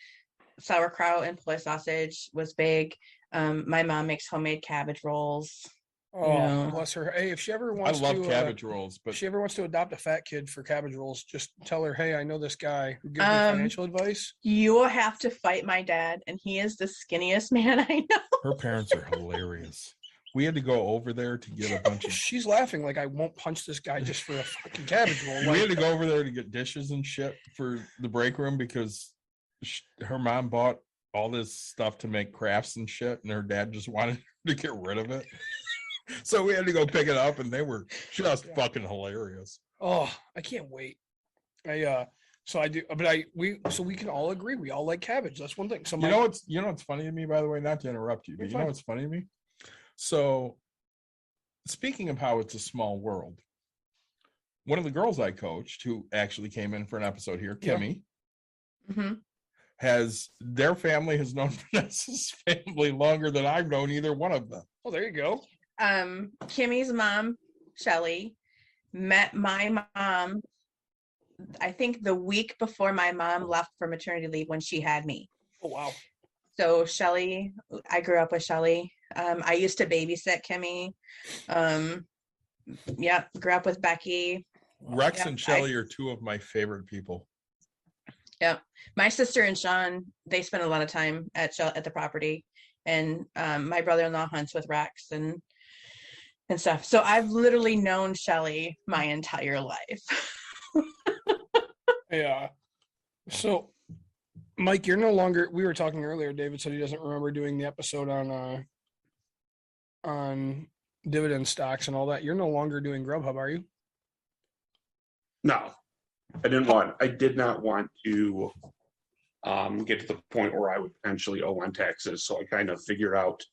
sauerkraut and Polish sausage was big. My mom makes homemade cabbage rolls. Oh, Yeah. bless her. Hey, if she ever I wants love to, cabbage rolls, if but she ever wants to adopt a fat kid for cabbage rolls, just tell her, hey, I know this guy who gives me financial advice. You will have to fight my dad, and he is the skinniest man I know. her parents are hilarious. We had to go over there to get a bunch of. She's laughing like I won't punch this guy just for a fucking cabbage roll. We had Like, to go over there to get dishes and shit for the break room because her mom bought all this stuff to make crafts and shit, and her dad just wanted to get rid of it. So we had to go pick it up, and they were just fucking hilarious. oh, I can't wait. So I do, but we can all agree we all like cabbage. That's one thing. So You know what's funny to me, by the way, not to interrupt you, but You're you know fine. what's funny to me? So speaking of how it's a small world, one of the girls I coached who actually came in for an episode here, Yeah. Kimmy, Mm-hmm. their family has known Vanessa's family longer than I've known either one of them. Oh, there you go. Kimmy's mom, Shelly, met my mom, I think the week before my mom left for maternity leave when she had me. Oh wow. So Shelly, I grew up with Shelly. I used to babysit Kimmy. Yeah, grew up with Becky. Rex Yeah, and Shelly are two of my favorite people. Yeah, my sister and Sean, they spend a lot of time at the property, and my brother-in-law hunts with Rex and stuff. So I've literally known Shelly my entire life. Yeah. So, Mike, you're no longer. We were talking earlier. David said he doesn't remember doing the episode on dividend stocks and all that. You're no longer doing Grubhub, are you? No, I did not want to get to the point where I would potentially owe on taxes. So I kind of figured out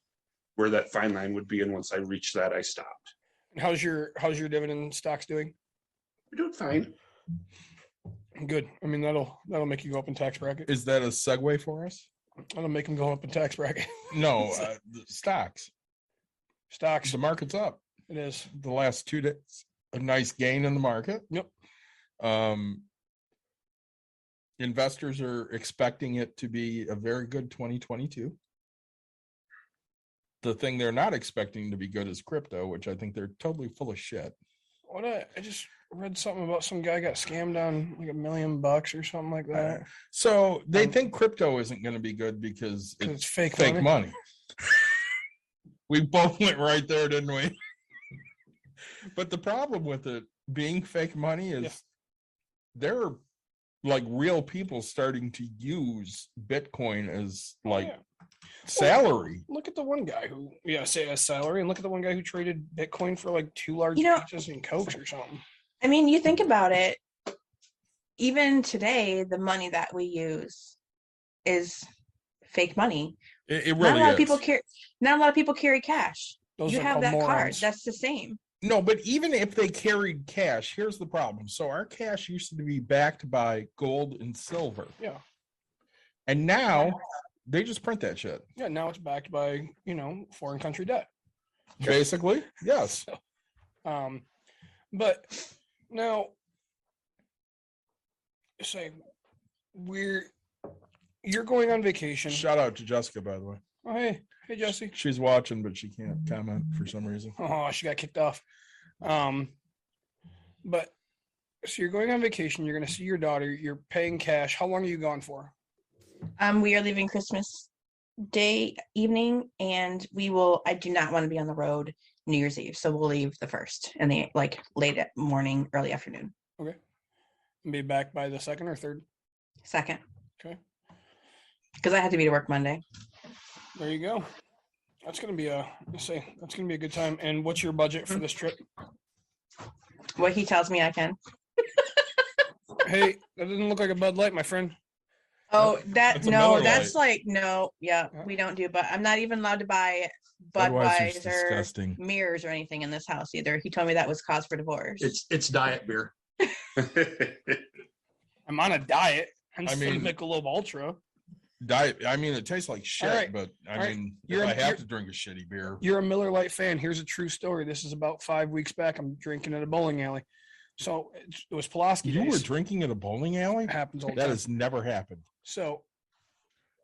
where that fine line would be. And once I reached that, I stopped. How's your dividend stocks doing? We're doing fine. Good. I mean, that'll make you go up in tax bracket. Is that a segue for us? That'll make them go up in tax bracket. No, the stocks. Stocks. The market's up. It is. The last 2 days, a nice gain in the market. Yep. Investors are expecting it to be a very good 2022. the thing they're not expecting to be good is crypto, which I think they're totally full of shit. I just read something about some guy got scammed on like $1 million or something like that. So they think crypto isn't going to be good because It's fake money. We both went right there, didn't we? But the problem with it being fake money is there are like real people starting to use Bitcoin as like salary. Well, look at the one guy who, say as salary, and look at the one guy who traded Bitcoin for like 2 large pizzas and Cokes or something. I mean, you think about it, even today, the money that we use is fake money. It really not a lot is. of people carry. Not a lot of people carry cash. Those you are have called that card. morons. That's the same. No, but even if they carried cash, here's the problem. So our cash used to be backed by gold and silver. Yeah. And now they just print that shit. Yeah, now it's backed by, foreign country debt. Basically, yes. But now, say you're going on vacation. Shout out to Jessica, by the way. Oh, hey, Jesse. She's watching, but she can't comment for some reason. Oh, she got kicked off. But so you're going on vacation. You're going to see your daughter. You're paying cash. How long are you gone for? We are leaving Christmas Day evening, and I do not want to be on the road New Year's Eve, so we'll leave the 1st and the late morning, early afternoon. Okay. And be back by the 2nd or 3rd? 2nd. Okay. Because I have to be to work Monday. There you go. That's gonna be a good time. And what's your budget for this trip? What he tells me I can. Hey, that doesn't look like a Bud Light, my friend. Oh, That's a Miller that's Lite. we don't do, but I'm not even allowed to buy Budweiser's Budweiser disgusting. mirrors or anything in this house either. He told me that was cause for divorce. It's diet beer. I'm on a diet. I mean, Michelob Ultra. Diet. I mean, it tastes like shit, right. but All I right. mean, You're- if I have you're- to drink a shitty beer. You're a Miller Lite fan. Here's a true story. This is about 5 weeks back. I'm drinking at a bowling alley. So it was Pulaski You days. were drinking at a bowling alley? It happens all the That time. has never happened. So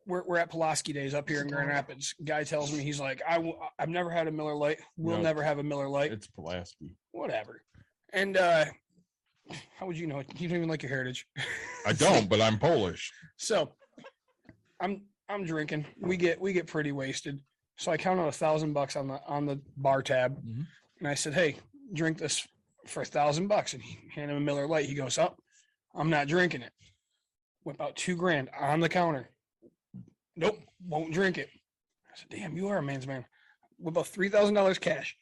we're at Pulaski days up here in Grand Rapids. Guy tells me, he's like, I've never had a Miller Lite. We'll No. never have a Miller Lite. It's Pulaski. Whatever. And how would you know it? You don't even like your heritage. I don't, but I'm Polish. So I'm drinking. We get pretty wasted. So I count on $1,000 on the bar tab, Mhm. and I said, "Hey, drink this for $1,000." And he handed him a Miller Lite. He goes, "Oh, I'm not drinking it." Whip out $2,000 on the counter. Nope, won't drink it. I said, "Damn, you are a man's man." Whip out $3,000 cash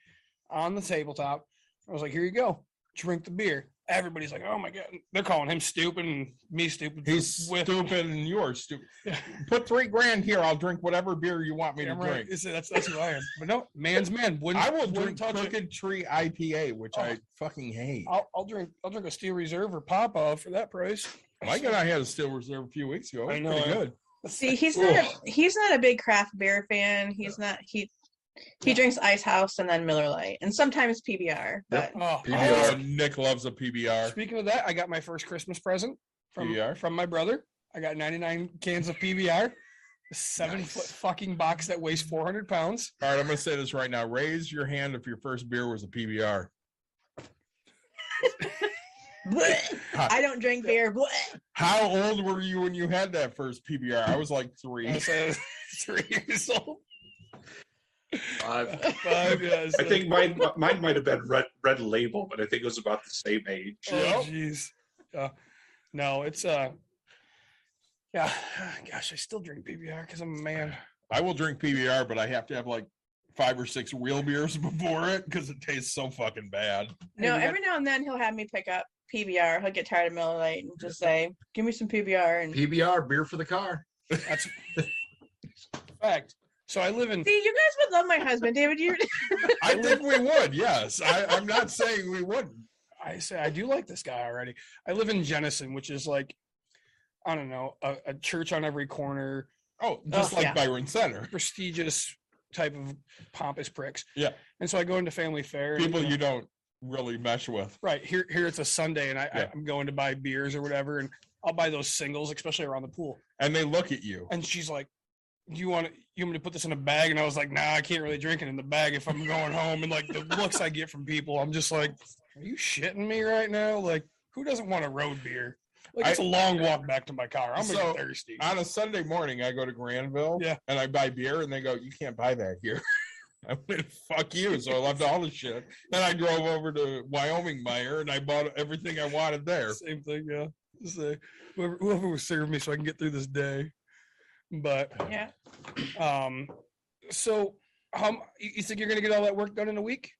on the tabletop. I was like, "Here you go. Drink the beer." Everybody's like, "Oh my God." They're calling him stupid and me stupid. for He's with- stupid and you're stupid. Yeah. Put $3,000 here. I'll drink whatever beer you want me to Damn right. drink. That's who I am. But no, man's man. I will wouldn't drink touch it. Crooked Tree IPA, which I fucking hate. I'll drink a Steel Reserve or Papa for that price. Mike and I had a Steel Reserve a few weeks ago. It was I know, pretty eh? good. See, he's not a big craft beer fan. He drinks Ice House and then Miller Lite and sometimes PBR. But Oh, Oh, Nick loves a PBR. speaking of that, I got my first Christmas present PBR? from my brother. I got 99 cans of PBR, a 7-foot fucking box that weighs 400 pounds. All right, I'm going to say this right now. Raise your hand if your first beer was a PBR. I don't drink beer. How old were you when you had that first PBR? I was like 3. I said 3 years old. 5. 5, yeah. I think mine might have been red label, but I think it was about the same age. Oh, jeez. No, it's yeah. Gosh, I still drink PBR because I'm a man. I will drink PBR, but I have to have like 5 or 6 real beers before it because it tastes so fucking bad. No, every now and then he'll have me pick up PBR. He'll get tired of Miller Lite and just say, "Give me some PBR." And PBR, beer for the car. That's fact. So I live in. see, you guys would love my husband, David. You. I think we would, yes. I'm not saying we wouldn't. I say I do like this guy already. I live in Jenison, which is like, I don't know, a church on every corner, Oh, just like yeah. Byron Center. prestigious type of pompous pricks. Yeah. And so I go into family fair. and, People you know, you don't really mesh with. right here it's a Sunday, and Yeah. I'm going to buy beers or whatever, and I'll buy those singles, especially around the pool. And they look at you. And she's like, you want me to put this in a bag? And I was like, nah, I can't really drink it in the bag if I'm going home. And like the looks I get from people, I'm just like, are you shitting me right now? Like, who doesn't want a road beer? Like, it's a long walk back to my car. I'm gonna get thirsty. On a Sunday morning, I go to Granville, and I buy beer, and they go, "You can't buy that here." I went, "Fuck you!" So I left all the shit. Then I drove over to Wyoming Meyer, and I bought everything I wanted there. Same thing, yeah. So whoever was serving me, so I can get through this day. But Yeah. So you think you're gonna get all that work done in a week?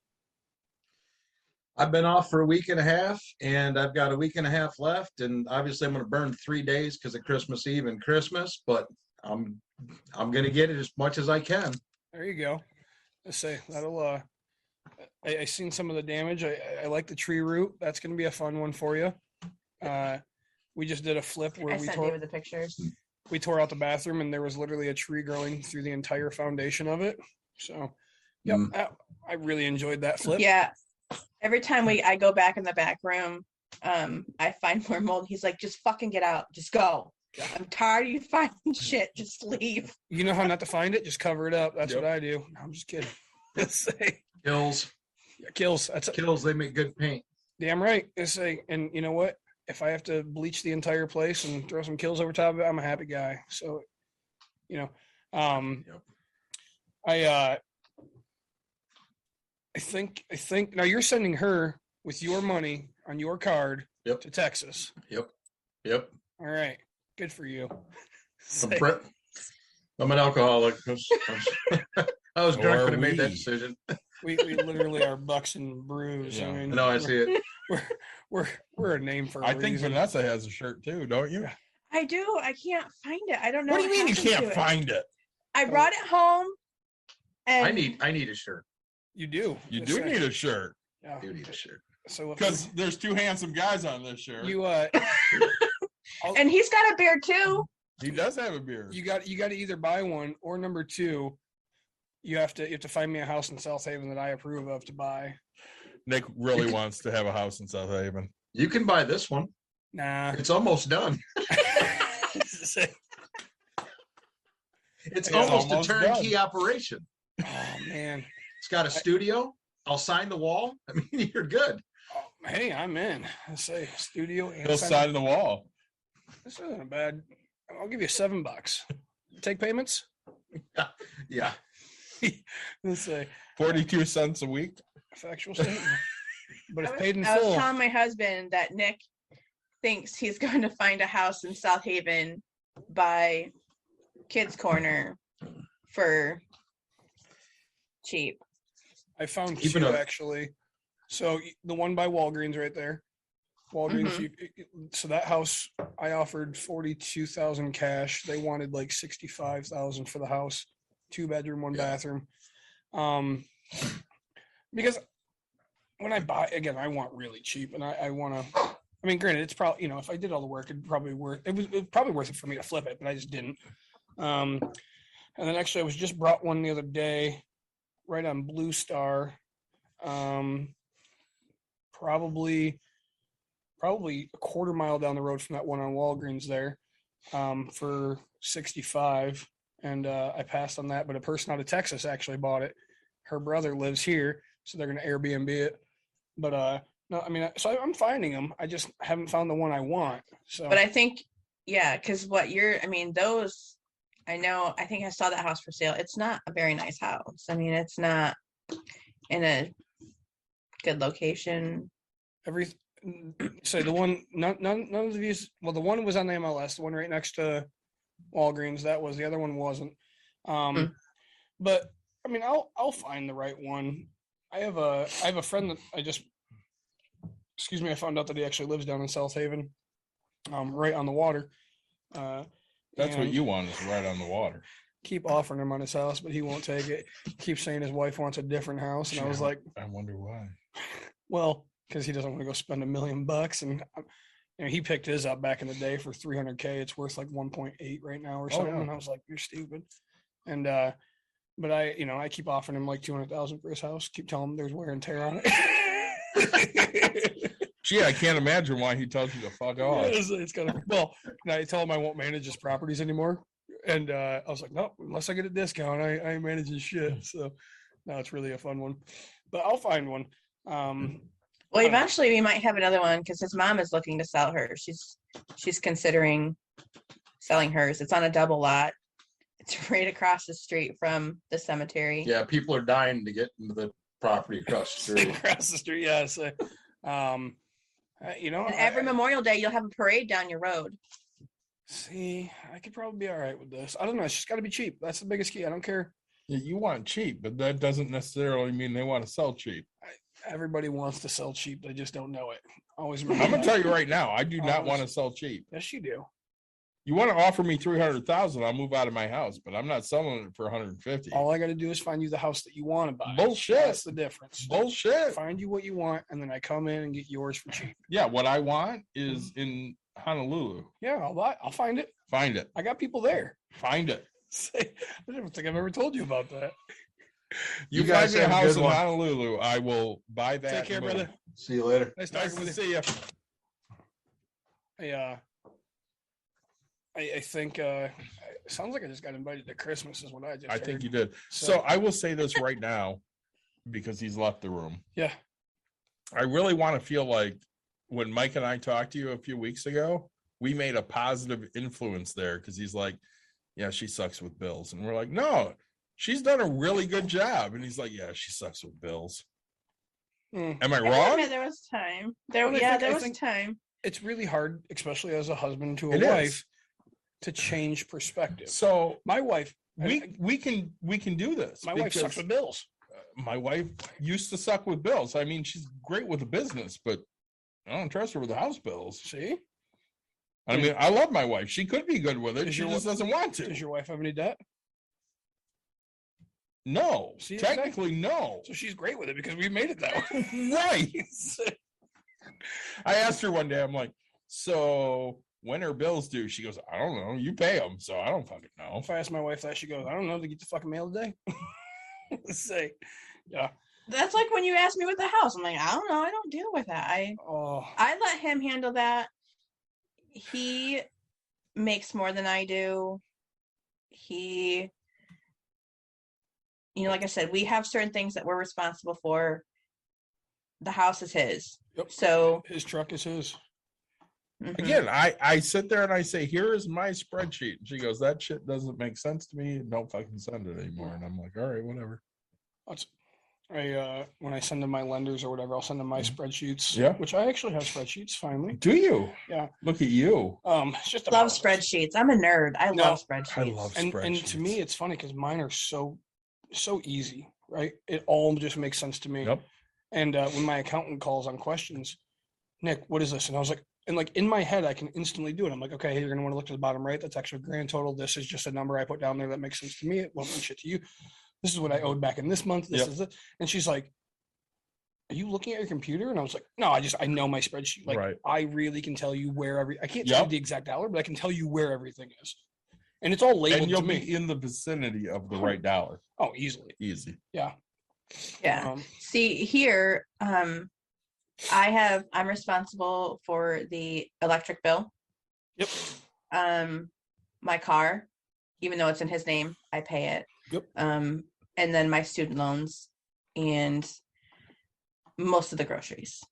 I've been off for a week and a half, and I've got a week and a half left. And obviously, I'm going to burn 3 days because of Christmas Eve and Christmas. But I'm going to get it as much as I can. There you go. I say that'll. I seen some of the damage. I like the tree root. That's going to be a fun one for you. We just did a flip where I sent David the pictures. We tore out the bathroom, and there was literally a tree growing through the entire foundation of it. So, yep, I really enjoyed that flip. Yeah. Every time I go back in the back room, I find more mold. He's like, just fucking get out. Just go. I'm tired of you finding shit. Just leave. You know how not to find it? Just cover it up. That's what I do. No, I'm just kidding. Kills. Yeah, kills. Kills. They make good paint. Damn right. And you know what? If I have to bleach the entire place and throw some kills over top of it, I'm a happy guy. So, I think now you're sending her with your money on your card to Texas. Yep. All right. Good for you. I'm an alcoholic. I was drunk when I made that decision. We literally are Bucks and Brews. Yeah. I mean, No, I see it. We're a name for. I think Vanessa has a shirt too, don't you? I do. I can't find it. I don't know. What do you mean you can't find it? I brought it home. And I need a shirt. You do. You do need a shirt. Yeah. I do need a shirt. So because there's two handsome guys on this shirt. You and he's got a beard too. He does have a beard. You got to either buy one or number two, you have to find me a house in South Haven that I approve of to buy. Nick really wants to have a house in South Haven. You can buy this one. Nah. It's almost done. It's almost a turnkey operation. Oh man. It's got a studio. I'll sign the wall. I mean, you're good. Oh, hey, I'm in. I say studio and he'll sign the wall. This isn't a bad. I'll give you $7. Take payments? Yeah. Let's say 42 cents a week. Factual statement. But it's paid in full. I was full. telling my husband that Nick thinks he's going to find a house in South Haven by Kids Corner for cheap. I found two actually. So the one by Walgreens right there. Walgreens. So that house, I offered $42,000 cash. They wanted like $65,000 for the house, 2-bedroom, 1 bathroom. Because when I buy again, I want really cheap, and I want to. I mean, granted, it's probably if I did all the work, it'd probably worth. It was probably worth it for me to flip it, but I just didn't. And then actually, I was just brought one the other day, right on Blue Star. Probably a quarter mile down the road from that one on Walgreens there, for 65, and I passed on that. But a person out of Texas actually bought it. Her brother lives here, so they're going to Airbnb it. But no, I mean, so I'm finding them. I just haven't found the one I want. So, but I think, because those. I think I saw that house for sale. It's not a very nice house. I mean, it's not in a good location. So the one, none of these. Well, the one was on the MLS. The one right next to Walgreens. That was. The other one wasn't. But I mean, I'll find the right one. I have a friend that I found out that he actually lives down in South Haven, right on the water. That's what you want, is right on the water. Keep offering him on his house, but he won't take it. Keep saying his wife wants a different house, and I was like, I wonder why. Well, because he doesn't want to go spend $1 million, and he picked his up back in the day for $300K. It's worth like 1.8 right now or something. And I was like, you're stupid. And but I keep offering him like $200,000 for his house. Keep telling him there's wear and tear on it. Gee, I can't imagine why he tells you to fuck off. It's kind of I tell him I won't manage his properties anymore. And I was like, no, unless I get a discount, I ain't managing shit. So no, it's really a fun one, but I'll find one. Well, eventually we might have another one because his mom is looking to sell hers. She's considering selling hers. It's on a double lot. It's right across the street from the cemetery. Yeah, people are dying to get into the property across the street. Across the street, yeah. So, you know, And every Memorial Day, you'll have a parade down your road. see, I could probably be all right with this. I don't know. It's just got to be cheap. That's the biggest key. I don't care. Yeah, you want cheap, but that doesn't necessarily mean they want to sell cheap. Everybody wants to sell cheap. They just don't know it. Always I'm remember gonna that. tell you right now, I do not Always. want to sell cheap. Yes, you do. You want to offer me 300,000, I'll move out of my house, but I'm not selling it for 150. All I got to do is find you the house that you want to buy. Bullshit. That's the difference. Bullshit. Find you what you want, and then I come in and get yours for cheap. Yeah, what I want is in Honolulu. Yeah, I'll buy. I'll find it. Find it. I got people there. Find it. I don't think I've ever told you about that. You guys find me a have a house good in one. Honolulu, I will buy that. Take care, and move. brother. See you later. Nice Nice talking to with you. see you. I think it sounds like I just got invited to Christmas is what I just I think heard. you did. So I will say this right now because he's left the room. Yeah. I really want to feel like when Mike and I talked to you a few weeks ago, we made a positive influence there because he's like, yeah, she sucks with bills. And we're like, no, she's done a really good job. And he's like, yeah, she sucks with bills. Mm. Am I Yeah, wrong? there was time. Well, I There think- was time. It's really hard, especially as a husband to a It is. wife, to change perspective. So My wife, we can do this. my wife sucks because with bills. my wife used to suck with bills. I mean, she's great with the business, but I don't trust her with the house bills. See? I mean, I love my wife. She could be good with it. Does She your just wa- doesn't want to. Does your wife have any debt? No, See, technically, no. So she's great with it because we made it that way. Right. I asked her one day, I'm like, so when are bills due? She goes, I don't know. You pay them. So I don't fucking know. If I ask my wife that, she goes, I don't know, to get the fucking mail today. Say, yeah. That's like when you asked me with the house. I'm like, I don't know. I don't deal with that. Oh, I let him handle that. He makes more than I do. He, like I said, we have certain things that we're responsible for. The house is his. Yep. So his truck is his. mhm. Again, I sit there and I say, here is my spreadsheet. And she goes, that shit doesn't make sense to me. Don't fucking send it anymore. And I'm like, all right, whatever. When I send them my lenders or whatever, I'll send them my spreadsheets. Yeah. Which I actually have spreadsheets finally. Do you? Yeah. Look at you. It's just a Love process. spreadsheets. I'm a nerd. I No, love spreadsheets. I love And spreadsheets. to me, it's funny because mine are so easy, right? It all just makes sense to me. Yep. And when my accountant calls on questions, Nick, what is this? And I was like, and like in my head, I can instantly do it. I'm like, okay, you're gonna want to look to the bottom right. That's actually a grand total. This is just a number I put down there that makes sense to me. It won't mean shit to you. This is what I owed back in this month. This Yep. is it. And she's like, are you looking at your computer? And I was like, no, I know my spreadsheet. Like Right. I really can tell you where I can't tell Yep. you the exact dollar, but I can tell you where everything is. And it's all labeled And you'll to me. be in the vicinity of the right dollar. Oh, easily. Easy. Yeah. Yeah. See here, I'm responsible for the electric bill. Yep. My car, even though it's in his name, I pay it. Yep. And then my student loans and most of the groceries.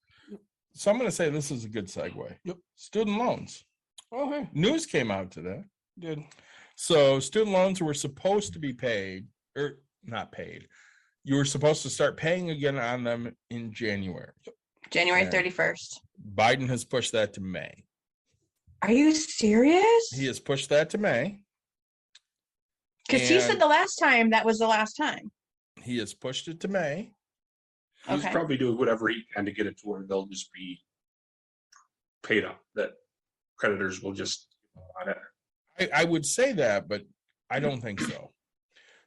So I'm going to say this is a good segue. Yep. Student loans. Oh, hey, News came out today. good. So student loans were supposed to be paid, or not paid. You were supposed to start paying again on them in January. January Yeah. 31st. Biden has pushed that to May. Are you serious? He has pushed that to May. Because he said and- the last time that was the last time. He has pushed it to May. He's Okay. probably doing whatever he can to get it to where they'll just be paid up, that creditors will just I would say that, but I don't think so.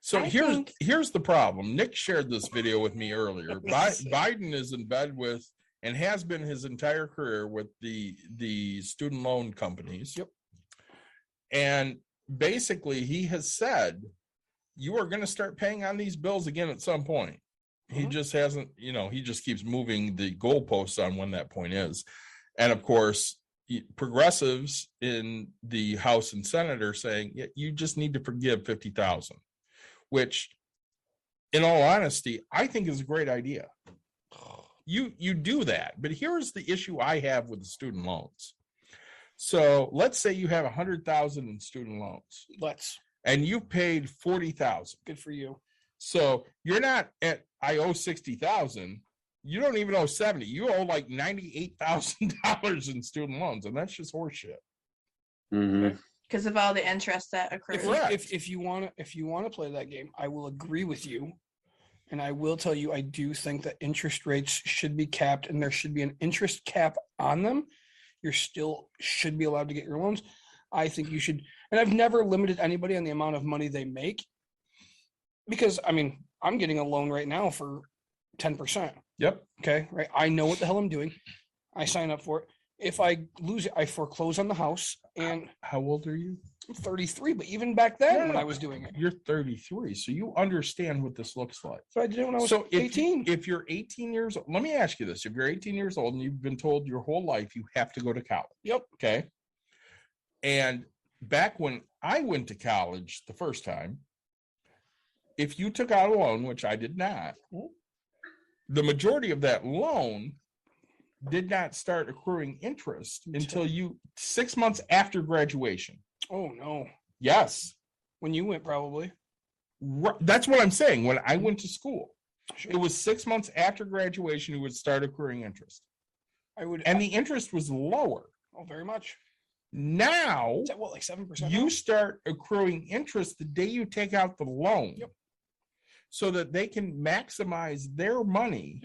So I here's think- here's the problem. Nick shared this video with me earlier. Biden is in bed with and has been his entire career with the student loan companies. Yep. And basically he has said you are going to start paying on these bills again at some point. He Mhm. just hasn't, he just keeps moving the goalposts on when that point is. And of course, progressives in the House and Senate are saying, yeah, you just need to forgive 50,000, which in all honesty, I think is a great idea. You do that, but here's the issue I have with the student loans. So let's say you have 100,000 in student loans. And you paid 40,000. Good for you. So you're not at, I owe 60,000. You don't even owe 70. You owe like $98,000 in student loans, and that's just horseshit. Because of all the interest that accrues. If you want to play that game, I will agree with you. And I will tell you, I do think that interest rates should be capped, and there should be an interest cap on them. You still should be allowed to get your loans. I think you should. And I've never limited anybody on the amount of money they make. Because, I mean, I'm getting a loan right now for 10%. Yep. Okay. Right. I know what the hell I'm doing. I sign up for it. If I lose it, I foreclose on the house. And how old are you? I'm 33. But even back then when I was doing it. You're 33. So you understand what this looks like. So I did it when I was 18. If you're 18 years old, let me ask you this. If you're 18 years old and you've been told your whole life you have to go to college. Yep. Okay. And back when I went to college the first time, if you took out a loan, which I did not, the majority of that loan did not start accruing interest until 6 months after graduation. Oh, no. Yes. When you went, probably. That's what I'm saying. When I went to school, it was 6 months after graduation you would start accruing interest. And the interest was lower. Oh, very much. Now, is that what, like 7%? You start accruing interest the day you take out the loan. Yep. So that they can maximize their money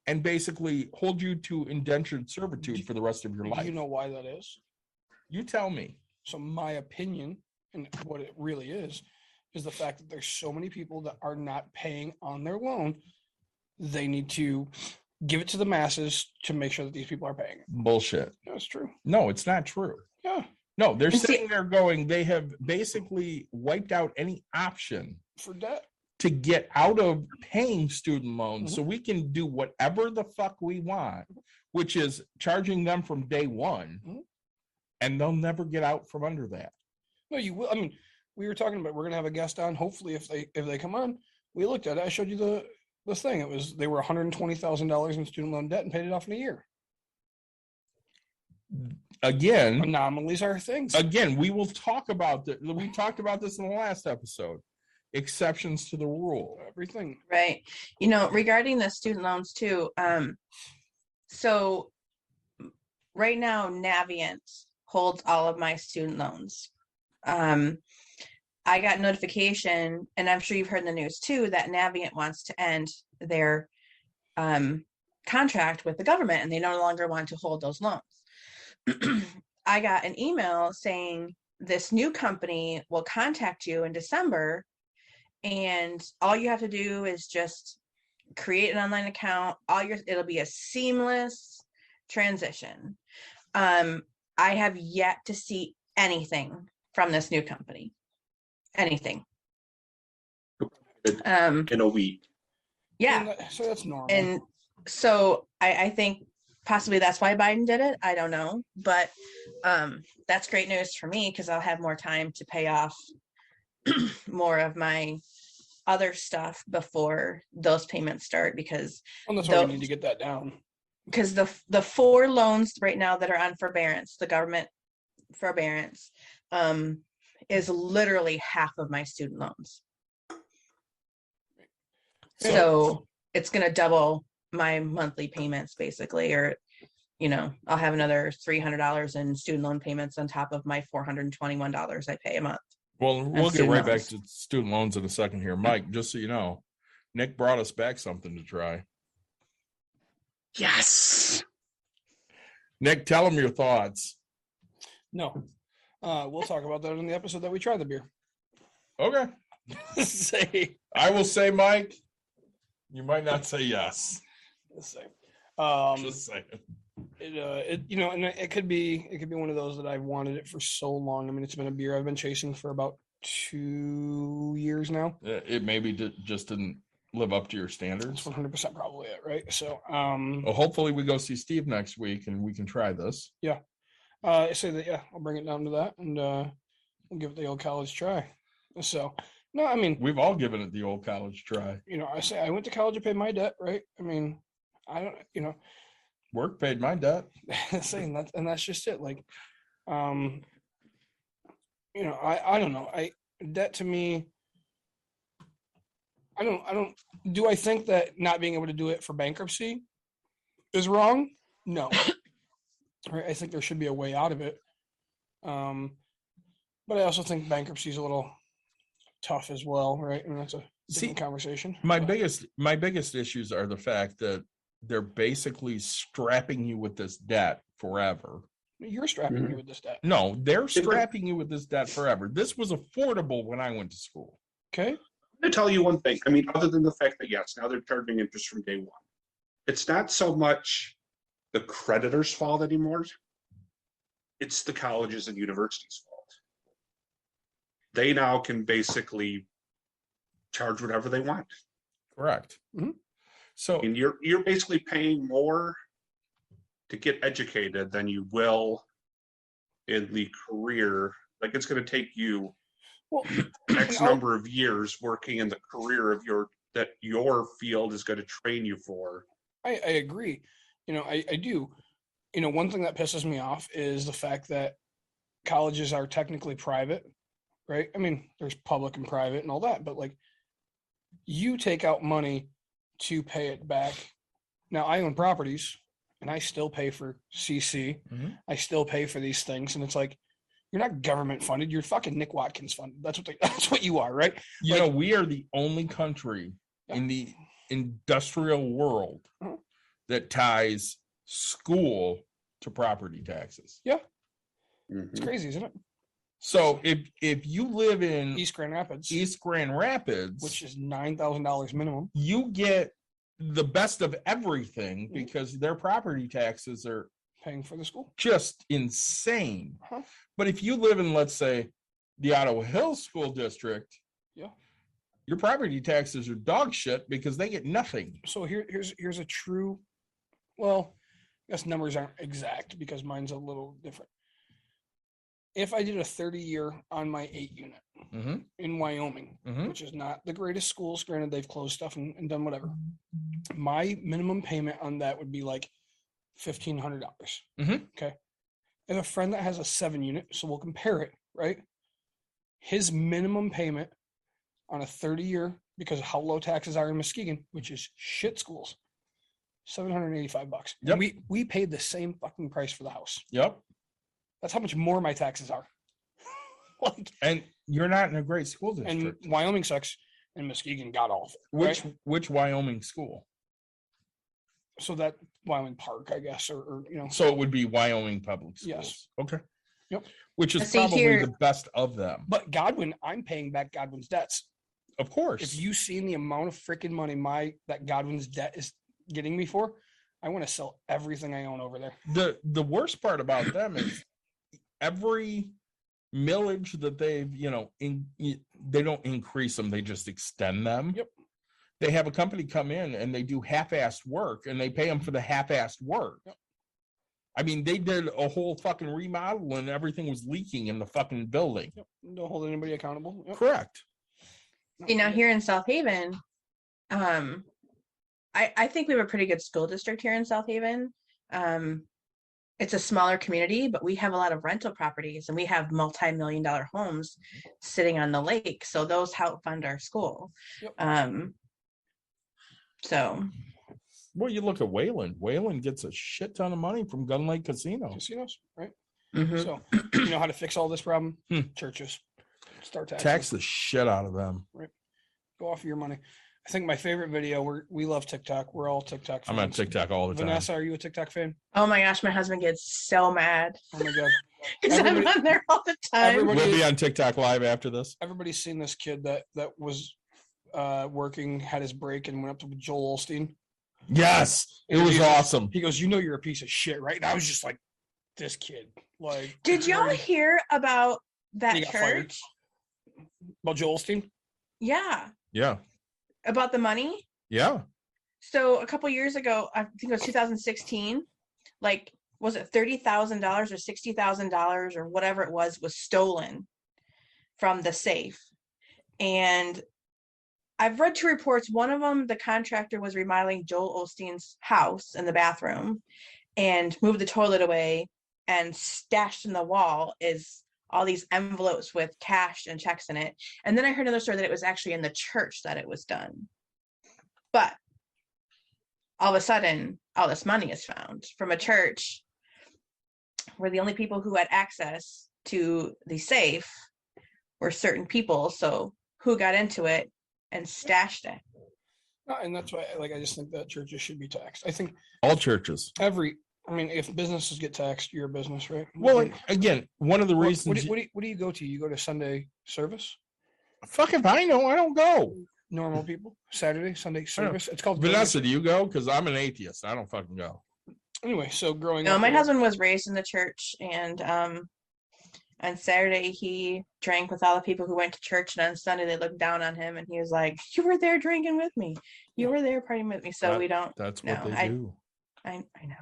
and basically hold you to indentured servitude for the rest of your life. Do you know why that is? You tell me. So my opinion, and what it really is the fact that there's so many people that are not paying on their loan. They need to give it to the masses to make sure that these people are paying it. Bullshit. That's true. No, it's not true. Yeah. No, they're sitting there going, they have basically wiped out any option for debt to get out of paying student loans. So we can do whatever the fuck we want, which is charging them from day one, and they'll never get out from under that. No, you will. I mean, we were talking about, we're going to have a guest on. Hopefully if they come on, we looked at it. I showed you the thing. They were $120,000 in student loan debt and paid it off in a year. Again, anomalies are things. Again, we will talk about that. We talked about this in the last episode. Exceptions to the rule. Everything. Right. You know, regarding the student loans too. So right now, Navient holds all of my student loans. I got notification, and I'm sure you've heard in the news too, that Navient wants to end their contract with the government, and they no longer want to hold those loans. I got an email saying this new company will contact you in December, and all you have to do is just create an online account. It'll be a seamless transition. I have yet to see anything from this new company. Anything. In a week. Yeah. So that's normal. And so I think possibly that's why Biden did it. I don't know. But that's great news for me, because I'll have more time to pay off more of my other stuff before those payments start, because that's why we need to get that down. Because the 4 loans right now that are on forbearance, the government forbearance, is literally half of my student loans. So it's going to double my monthly payments basically, or, you know, I'll have another $300 in student loan payments on top of my $421 I pay a month. Well, we'll get right back to student loans in a second here. Mike, just so you know, Nick brought us back something to try. Yes. Nick, tell him your thoughts. No. We'll talk about that in the episode that we try the beer. Okay. I will say, Mike, you might not say yes. Just saying. Just saying. It could be one of those that I've wanted it for so long. I mean, it's been a beer I've been chasing for about 2 years now. It maybe just didn't live up to your standards. That's 100% probably it, right? So, well, hopefully we go see Steve next week and we can try this. Yeah. I say that, yeah, I'll bring it down to that, and we'll give it the old college try. So, no, I mean, We've all given it the old college try. I say I went to college to pay my debt, right? I mean, I don't, Work paid my debt. saying that, and that's just it. Like, I don't know. Debt to me, do I think that not being able to do it for bankruptcy is wrong? No. Right. I think there should be a way out of it. But I also think bankruptcy is a little tough as well, right? I mean, that's a different conversation. My biggest issues are the fact that they're basically strapping you with this debt forever. You're strapping me with this debt. No, they're strapping you with this debt forever. This was affordable when I went to school. Okay. I'm going to tell you one thing. I mean, other than the fact that, yes, now they're charging interest from day one. It's not so much the creditor's fault anymore. It's the colleges and universities' fault. They now can basically charge whatever they want. Correct. Mm-hmm. So, And you're basically paying more to get educated than you will in the career. Like, it's going to take you X number of years working in the career of your field is going to train you for. I agree. I do. One thing that pisses me off is the fact that colleges are technically private, right? I mean, there's public and private and all that, but like, you take out money to pay it back. Now, I own properties and I still pay for CC. Mhm. I still pay for these things. And it's like, you're not government funded. You're fucking Nick Watkins funded. That's what you are, right? we are the only country in the industrial world that ties school to property taxes. Yeah. Mm-hmm. It's crazy, isn't it? So if you live in East Grand Rapids, which is $9,000 minimum, you get the best of everything because their property taxes are paying for the school. just insane. Uh-huh. But if you live in, let's say, the Ottawa Hills School District, your property taxes are dog shit because they get nothing. So here's a true, well, I guess numbers aren't exact because mine's a little different. If I did a 30-year on my 8-unit in Wyoming, which is not the greatest schools, granted they've closed stuff and done whatever, my minimum payment on that would be like $1,500. Okay. I have a friend that has a 7-unit, so we'll compare it, right? His minimum payment on a 30-year, because of how low taxes are in Muskegon, which is shit schools, $785. Yep. And we paid the same fucking price for the house. Yep. That's how much more my taxes are. And you're not in a great school district. And Wyoming sucks, and Muskegon got awful. Which Wyoming school? So that Wyoming Park, I guess, or So it would be Wyoming Public Schools. Yes. Okay. Yep. Which is See, probably here- the best of them. But Godwin, I'm paying back Godwin's debts. Of course. If you've seen the amount of freaking money that Godwin's debt is getting me for, I want to sell everything I own over there. The worst part about them is every millage that they've, they don't increase them, they just extend them. Yep. They have a company come in and they do half-assed work and they pay them for the half-assed work. Yep. I mean, they did a whole fucking remodel and everything was leaking in the fucking building. Yep. Don't hold anybody accountable. Yep. Correct. Here in South Haven, I think we have a pretty good school district here in South Haven. It's a smaller community, but we have a lot of rental properties and we have multi-million-dollar homes sitting on the lake. So those help fund our school. Yep. Well, you look at Wayland. Wayland gets a shit ton of money from Gun Lake Casino. Casinos, right? Mhm. So you know how to fix all this problem? Churches. Start taxing. Tax the shit out of them. Go off your money. I think my favorite video, we love TikTok. We're all TikTok fans. I'm on TikTok all the time. Vanessa, are you a TikTok fan? Oh my gosh, my husband gets so mad Oh my God. because I'm Everybody- on there all the time. everybody- We'll be on TikTok live after this. Everybody's seen this kid that was working, had his break and went up to Joel Osteen. Yes, it And was he goes- awesome. He goes, you're a piece of shit, right? And I was just like, this kid. Like, Did y'all very- hear about that He got fired. church? about Joel Osteen? Yeah, Yeah, about the money. yeah. So a couple years ago, I think it was 2016, like was it $30,000 or $60,000 or whatever it was stolen from the safe. And I've read 2 reports. One of them, the contractor was remodeling Joel Osteen's house in the bathroom and moved the toilet away, and stashed in the wall is all these envelopes with cash and checks in it. And then I heard another story that it was actually in the church that it was done. But all of a sudden, all this money is found from a church where the only people who had access to the safe were certain people. So who got into it and stashed it? And that's why, like, I just think that churches should be taxed. I think All churches. I mean, if businesses get taxed, you're a business, right? Well, again, one of the What reasons. do you go to? You go to Sunday service? Fuck if I know. I don't go. Normal people, Saturday, Sunday service. It's called Vanessa, do you go? Because I'm an atheist. I don't fucking go. Anyway, so growing No, up, my husband was raised in the church, and on Saturday he drank with all the people who went to church, and on Sunday they looked down on him, and he was like, "You were there drinking with me. You were there partying with me." So we don't. That's what No, they do. I know.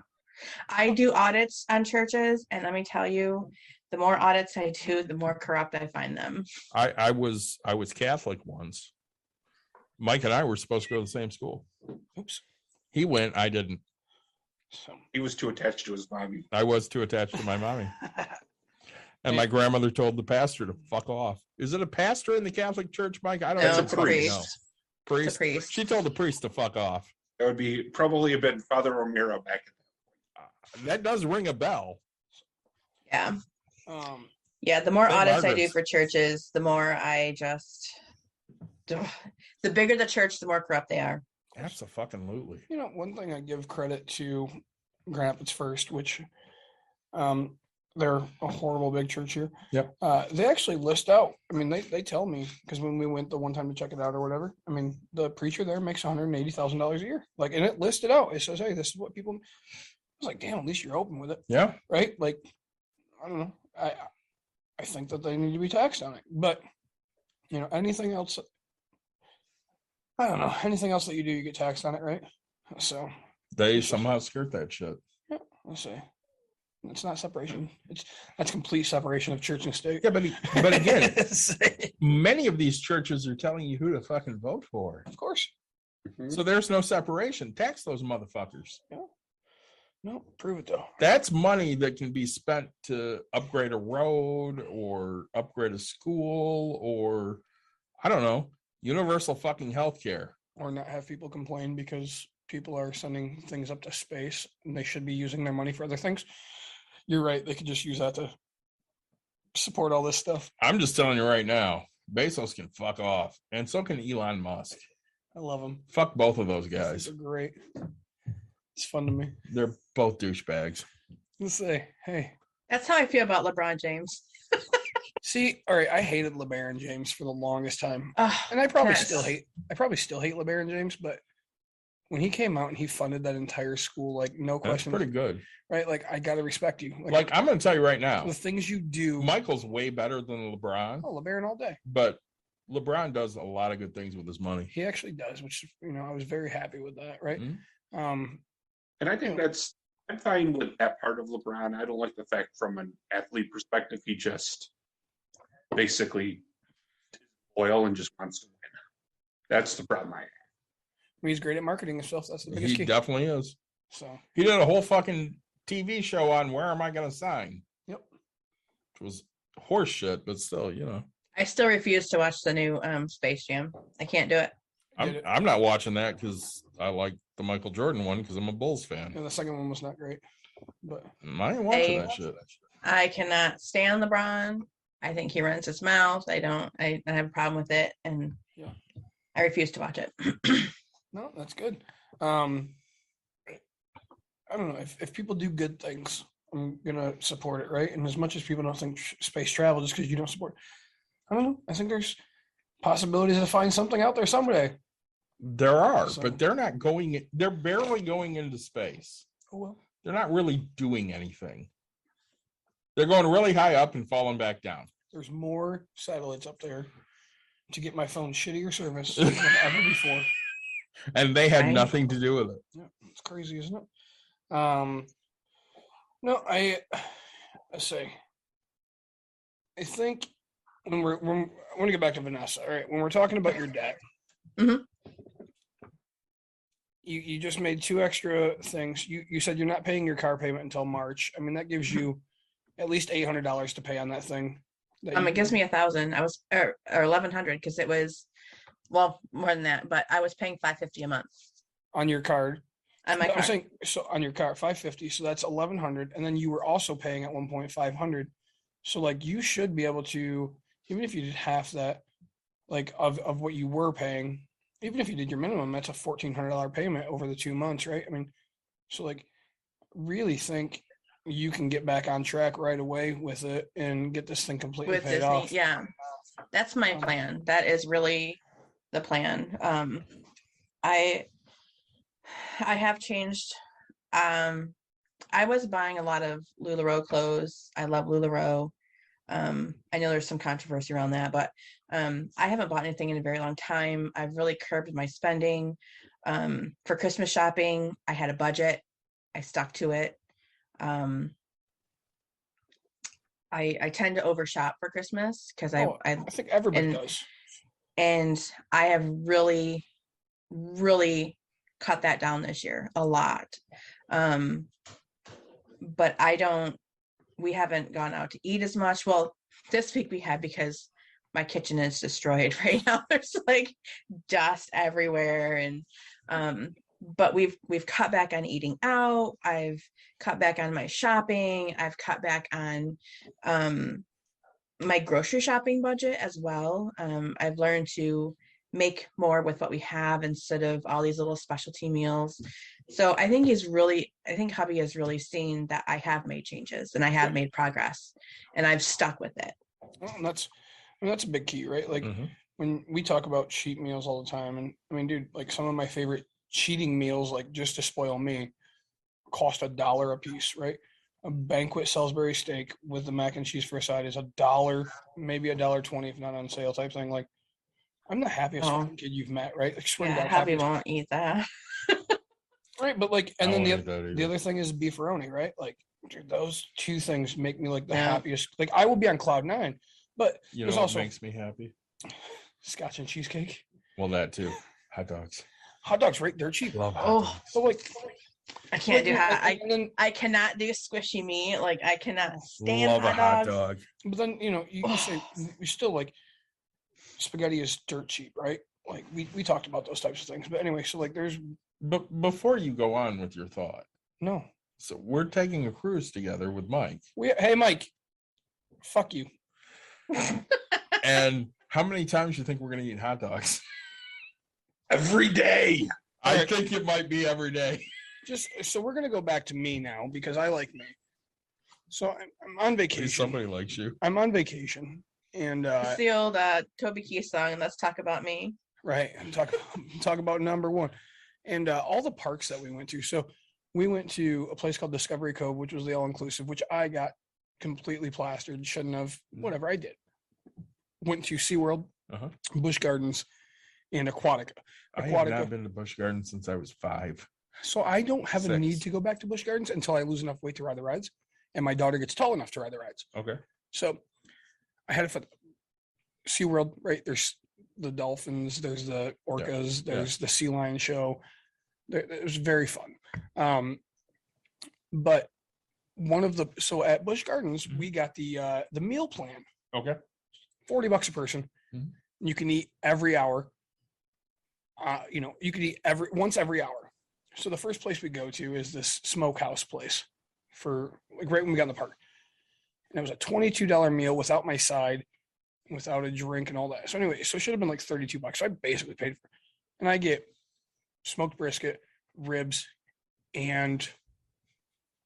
I do audits on churches, and let me tell you, the more audits I do, the more corrupt I find them. I was Catholic once. Mike and I were supposed to go to the same school. oops. He went. I didn't. So He was too attached to his mommy. I was too attached to my mommy. And my grandmother told the pastor to fuck off. Is it a pastor in the Catholic Church, Mike? I don't No, know. it's a priest. No. It's Priest. a priest. She told the priest to fuck off. That would be probably a bit Father O'Meara back. That does ring a bell. Yeah. um, Yeah, the more St. audits I do Margaret's. for churches, the more I just, the bigger the church, the more corrupt they are. Absolutely. you know, one thing I give credit to Grand Rapids First, which they're a horrible big church here. Yep. They actually list out. I mean, they tell me, because when we went the one time to check it out or whatever, I mean, the preacher there makes $180,000 a year. Like, and it listed out. It says, "Hey, this is what people." I was like, "Damn, at least you're open with it." Yeah. Right? Like, I don't know. I think that they need to be taxed on it. But you know, anything else, I don't know. Anything else that you do, you get taxed on it, right? So They somehow skirt that shit. yeah, let's say it's not separation. That's complete separation of church and state. Yeah, but again, many of these churches are telling you who to fucking vote for. Of course. So there's no separation. Tax those motherfuckers. No, prove it though. That's money that can be spent to upgrade a road or upgrade a school or, I don't know, universal fucking healthcare. Or not have people complain because people are sending things up to space and they should be using their money for other things. You're right. They could just use that to support all this stuff. I'm just telling you right now, Bezos can fuck off. And so can Elon Musk. I love them. Fuck both of those guys. They're great. It's fun to me. They're both douchebags. Let's say, hey. That's how I feel about LeBron James. See, all right, I hated LeBaron James for the longest time. Ugh, And I probably yes. still hate LeBaron James, but when he came out and he funded that entire school, like no That's question, pretty good. right? Like I gotta respect you. Like, I'm going to tell you right now, the things you do. Michael's way better than LeBron, Oh, LeBaron all day. but LeBron does a lot of good things with his money. He actually does, which I was very happy with that, right? Mhm. And I think I'm fine with that part of LeBron. I don't like the fact from an athlete perspective, he just basically oil and just wants to win. That's the problem I have. He's great at marketing himself. That's the biggest He key. definitely is. So He did a whole fucking TV show on Where Am I Going to Sign? Yep. Which was horse shit, but still, I still refuse to watch the new Space Jam. I can't do it. I'm not watching that because I like the Michael Jordan one because I'm a Bulls fan. the second one was not great, but I ain't watching that shit. I cannot stand LeBron. I think he runs his mouth. I have a problem with it, and Yeah. I refuse to watch it. no, that's good. I don't know if people do good things, I'm gonna support it, right? And as much as people don't think space travel just because you don't support, I don't know. I think there's possibilities to find something out there someday. There are, So- but they're not going. They're barely going into space. Oh well. They're not really doing anything. They're going really high up and falling back down. There's more satellites up there to get my phone shittier service than ever before. And they had Right. nothing to do with it. Yeah, it's crazy, isn't it? No, I say, I think when I want to get back to Vanessa. All right, when we're talking about your debt, Mhm. you just made two extra things. You said you're not paying your car payment until March. I mean, that gives you at least $800 to pay on that thing. It gives me 1,000. I was or 1,100 because it was well more than that, but I was paying $550 a month on your card. on my I'm card. saying so on your car, 550. So that's 1,100, and then you were also paying at 1,500. So like you should be able to, even if you did half that, like of what you were paying, even if you did your minimum, that's a $1,400 payment over the 2 months, right? I mean, so like really think you can get back on track right away with it and get this thing completely With paid Disney. off. Yeah, that's my plan. That is really the plan. I have changed. I was buying a lot of LuLaRoe clothes. I love LuLaRoe. I know there's some controversy around that, but I haven't bought anything in a very long time. I've really curbed my spending. For Christmas shopping, I had a budget. I stuck to it. I tend to overshop for Christmas because I think everybody does. And I have really, really cut that down this year a lot. But we haven't gone out to eat as much. Well, this week we had because my kitchen is destroyed right now. There's like dust everywhere. And but we've cut back on eating out. I've cut back on my shopping. I've cut back on my grocery shopping budget as well. I've learned to make more with what we have instead of all these little specialty meals. So I think hubby has really seen that I have made changes and I have made progress and I've stuck with it. Well, that's a big key, right? Like when we talk about cheat meals all the time, and I mean, dude, like some of my favorite cheating meals, like just to spoil me, cost $1 a piece, right? A banquet Salisbury steak with the mac and cheese for a side is $1, maybe $1.20 if not on sale type thing. Like, I'm the happiest fucking kid you've met, right? Like, swear to God, hubby won't eat that. Right, but like, and then the other thing is beefaroni, right? Like, dude, those two things make me like the happiest. Like, I will be on cloud nine, but there's also makes me happy. Scotch and cheesecake. Well, that too. Hot dogs. Hot dogs, right? They're cheap. Love hot dogs. But like, I can't do hot. I cannot do squishy meat. Like I cannot stand love hot a hot dogs. dog. But then you say we still like spaghetti is dirt cheap, right? Like we talked about those types of things. But anyway, so like there's. But before you go on with your thought, no. So we're taking a cruise together with Mike. Hey Mike, fuck you. And how many times do you think we're gonna eat hot dogs? Every day. I think it might be every day. Just so we're gonna go back to me now because I like me. So I'm on vacation. Somebody likes you. I'm on vacation, and It's the old Toby Keith song. Let's talk about me. Right, and talk about number one, and all the parks that we went to. So we went to a place called Discovery Cove, which was the all-inclusive, which I got completely plastered. Shouldn't have. Whatever, I did. Went to SeaWorld, Busch Gardens, and Aquatica. I have not been to Busch Gardens since I was 5. So I don't have a need to go back to Busch Gardens until I lose enough weight to ride the rides, and my daughter gets tall enough to ride the rides. Okay. So I had it for SeaWorld, right? There's the dolphins, there's the orcas, there's the sea lion show. It was very fun. But so at Busch Gardens, we got the meal plan. Okay. $40 a person. You can eat every hour. You can eat once every hour. So the first place we go to is this smokehouse place for like right when we got in the park. And it was a $22 meal without my side, without a drink and all that. So anyway, so it should have been like $32. So I basically paid for it. And I get smoked brisket, ribs, and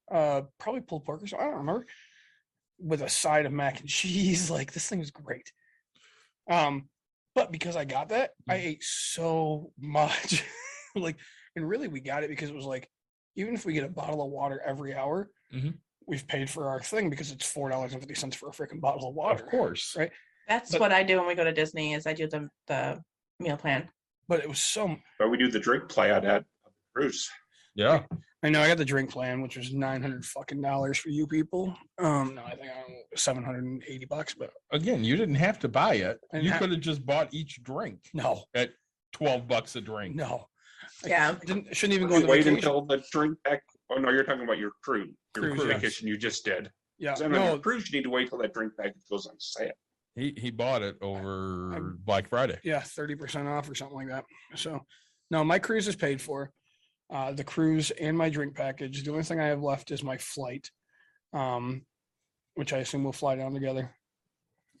probably pulled pork or so. I don't remember. With a side of mac and cheese. Like this thing was great. But because I got that, I ate so much. Like, and really we got it because it was like, even if we get a bottle of water every hour, we've paid for our thing because it's $4.50 for a freaking bottle of water. Of course. Right. That's what I do when we go to Disney is I do the meal plan. But it was so. But we do the drink plan at the cruise. Yeah. I know I got the drink plan, which was $900 fucking for you people. No, I think $780, but Again, you didn't have to buy it. And You could have just bought each drink no, at $12 a drink. no. Yeah. Shouldn't even go on the Wait vacation. until the drink pack. Oh no, you're talking about your cruise Cruise, yes. vacation you just did. Yeah, So on no, your cruise, you need to wait till that drink package goes on sale. He bought it over Black Friday. yeah, 30% off or something like that. So, no, my cruise is paid for. The cruise and my drink package. The only thing I have left is my flight, which I assume we'll fly down together.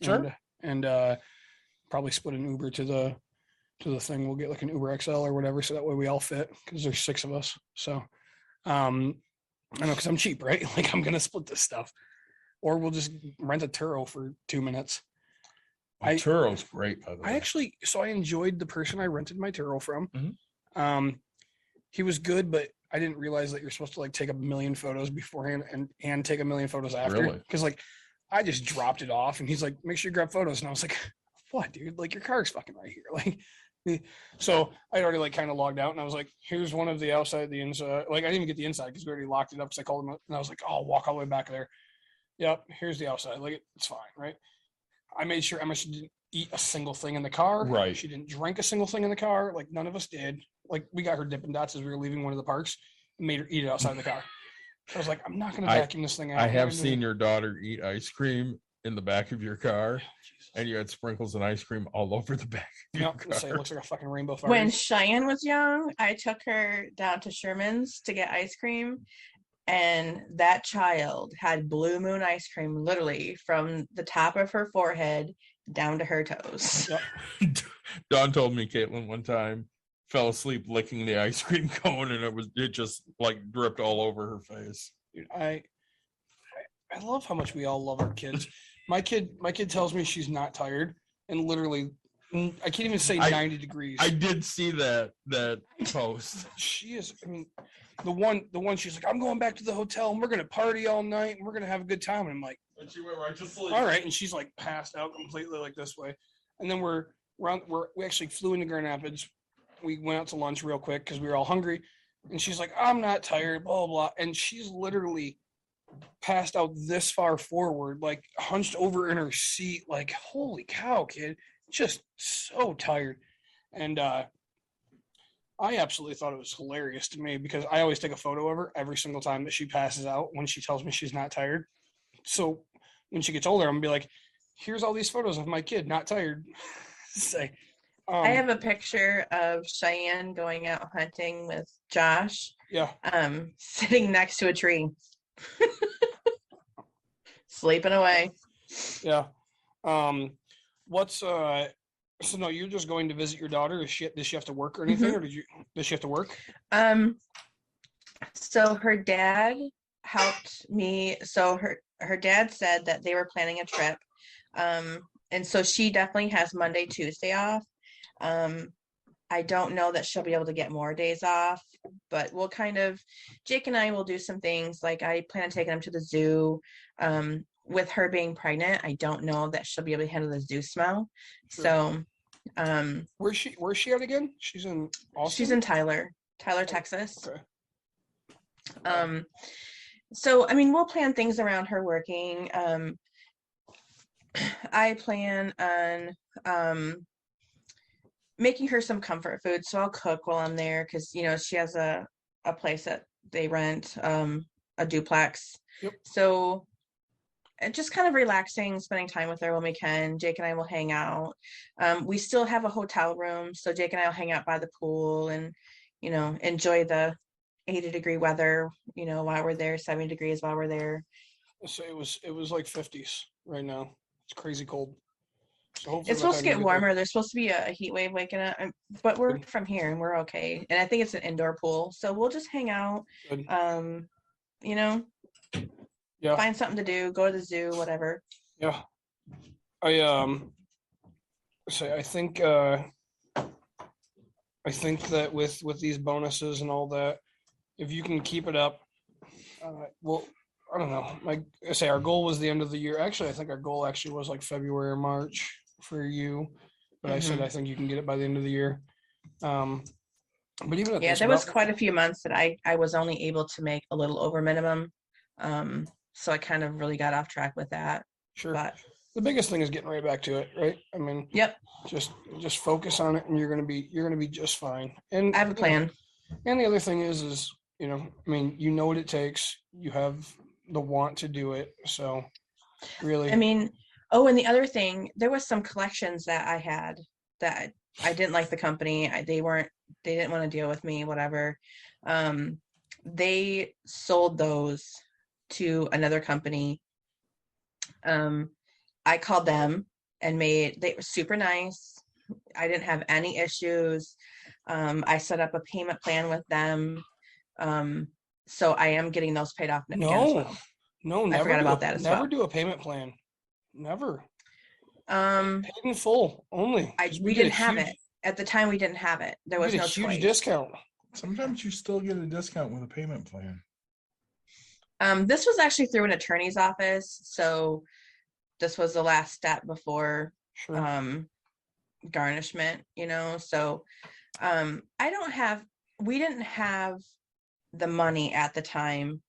Sure. And probably split an Uber to the thing. We'll get like an Uber XL or whatever, so that way we all fit because there's 6 of us. So, I know because I'm cheap, right? Like I'm gonna split this stuff, or we'll just rent a Turo for 2 minutes. Turo's great, by the way. I enjoyed the person I rented my Turo from. Mhm. He was good, but I didn't realize that you're supposed to like take a million photos beforehand and take a million photos after. Really? Because like I just dropped it off and he's like, make sure you grab photos. And I was like, what, dude? Like your car's fucking right here. Like, so I already like kind of logged out and I was like, here's one of the outside, the inside. Like I didn't even get the inside because we already locked it up because I called him up and I was like, oh, I'll walk all the way back there. Yep, here's the outside. Like it's fine, right? I made sure Emma didn't eat a single thing in the car. Right. She didn't drink a single thing in the car. Like none of us did. Like we got her Dippin' Dots as we were leaving one of the parks and made her eat it outside the car. I was like, I'm not going to vacuum this thing out. I have seen your daughter eat ice cream in the back of your car, and you had sprinkles and ice cream all over the back of your car. Say it looks like a fucking rainbow fire. When Cheyenne was young, I took her down to Sherman's to get ice cream, and that child had Blue Moon ice cream literally from the top of her forehead down to her toes. Yep. Dawn told me Caitlin one time fell asleep licking the ice cream cone, and it just like dripped all over her face. Dude, I love how much we all love our kids. My kid tells me she's not tired, and literally, I can't even say 90 degrees. I did see that post. She is. I mean, the one she's like, I'm going back to the hotel, and we're gonna party all night, and we're gonna have a good time. And I'm like, And she went right to sleep. all right. And she's like passed out completely like this way. And then we actually flew into Grand Rapids. We went out to lunch real quick because we were all hungry. And she's like, I'm not tired, blah, blah, blah. And she's literally passed out this far forward, like hunched over in her seat, like, holy cow, kid. Just so tired. And I absolutely thought it was hilarious to me because I always take a photo of her every single time that she passes out when she tells me she's not tired. So when she gets older, I'm gonna be like, here's all these photos of my kid not tired. Say, I have a picture of Cheyenne going out hunting with Josh. Yeah. Sitting next to a tree. Sleeping away. Yeah. So no, you're just going to visit your daughter. Does she have to work or anything? Mm-hmm. Or does she have to work? So her dad helped me. So her dad said that they were planning a trip. And so she definitely has Monday, Tuesday off. I don't know that she'll be able to get more days off, but we'll Jake and I will do some things. Like I plan on taking him to the zoo. With her being pregnant, I don't know that she'll be able to handle the zoo smell. Sure. So, where's she at again? She's in Austin? She's in Tyler, Texas. Okay. So, I mean, we'll plan things around her working. I plan on making her some comfort food. So I'll cook while I'm there because, she has a place that they rent, a duplex. Yep. So just kind of relaxing, spending time with her when we can. Jake and I will hang out. We still have a hotel room. So Jake and I will hang out by the pool and, enjoy the 80-degree weather, while we're there, 70 degrees while we're there. So it was like 50s right now. It's crazy cold. So it's supposed to get warmer. There's supposed to be a heat wave waking up, but we're from here and we're okay. And I think it's an indoor pool, so we'll just hang out. Good. Yeah. Find something to do. Go to the zoo, whatever. Yeah. I think that with these bonuses and all that, if you can keep it up, well, I don't know. Like I say, our goal was the end of the year. Actually, I think our goal actually was like February or March for you. But I said I think you can get it by the end of the year. But even at Yeah, this there was level- quite a few months that I was only able to make a little over minimum. So I kind of really got off track with that. Sure. But The biggest thing is getting right back to it, right? I mean, yep, just focus on it, and you're gonna be just fine. And I have a plan. And the other thing is I mean, you know what it takes. You have the want to do it. So really, I mean, oh, and the other thing, there was some collections that I had that I didn't like the company. They didn't want to deal with me, whatever. They sold those to another company. I called them and they were super nice. I didn't have any issues. I set up a payment plan with them. So I am getting those paid off again as well. No, I never forgot do about a, that as never well. do a payment plan. Never. Um, Paid in full only. 'cause we get a didn't have huge- it at the time. We didn't have it. There you was get a no huge choice. discount. Sometimes you still get a discount with a payment plan. This was actually through an attorney's office, so this was the last step before Sure. garnishment. So we didn't have the money at the time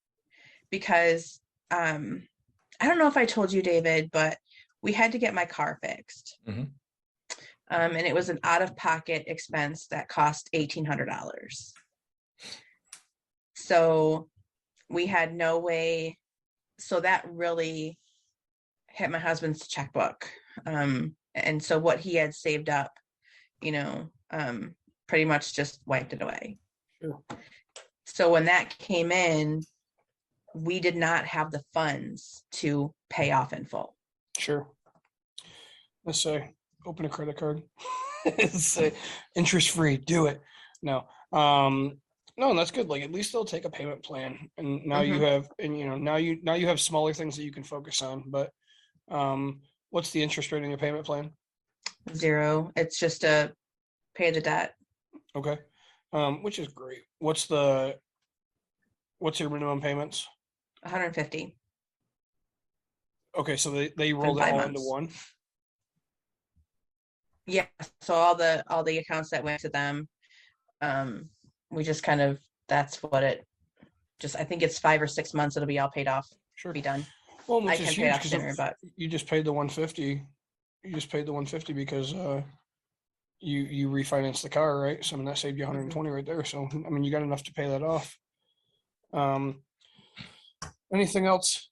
because I don't know if I told you, David, but we had to get my car fixed. Mhm. And it was an out-of-pocket expense that cost $1,800. So we had no way. So that really hit my husband's checkbook. And so what he had saved up, pretty much just wiped it away. Sure. So when that came in, we did not have the funds to pay off in full. Sure. Let's say open a credit card. Say interest free. Do it. No. No, and that's good. Like at least they'll take a payment plan, and now you have, and now you have smaller things that you can focus on. But what's the interest rate on your payment plan? 0. It's just to pay the debt. Okay. Which is great. What's your minimum payments? 150. Okay, so they rolled it 5 all months. into one. Yeah. So all the accounts that went to them, we just kind of, that's what it just, I think it's 5 or 6 months. It'll be all paid off. Sure. Be done. Well, I which can is pay huge off 'cause sooner, but you just paid the 150. You just paid the 150 because you refinanced the car, right? So I mean that saved you 120 right there. So I mean you got enough to pay that off. Anything else?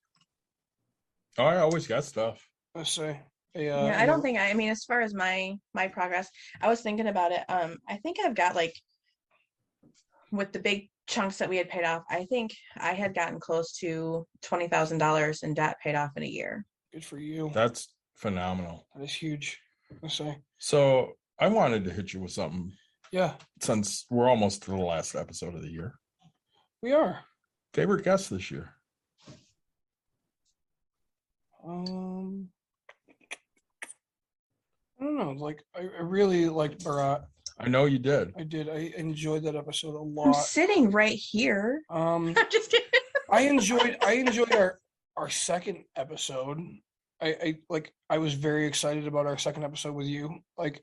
Oh, I always got stuff. Let's say. yeah, I don't think I mean, as far as my progress, I was thinking about it. I think I've got, like, with the big chunks that we had paid off, I think I had gotten close to $20,000 in debt paid off in a year. Good for you. That's phenomenal. That is huge. Let's say. So I wanted to hit you with something Yeah, since we're almost to the last episode of the year. we are. Favorite guest this year? I don't know. Like I really liked Barat. I know you did. I did. I enjoyed that episode a I'm lot. sitting right here. Um, I'm just kidding. I enjoyed our second episode. I was very excited about our second episode with you. Like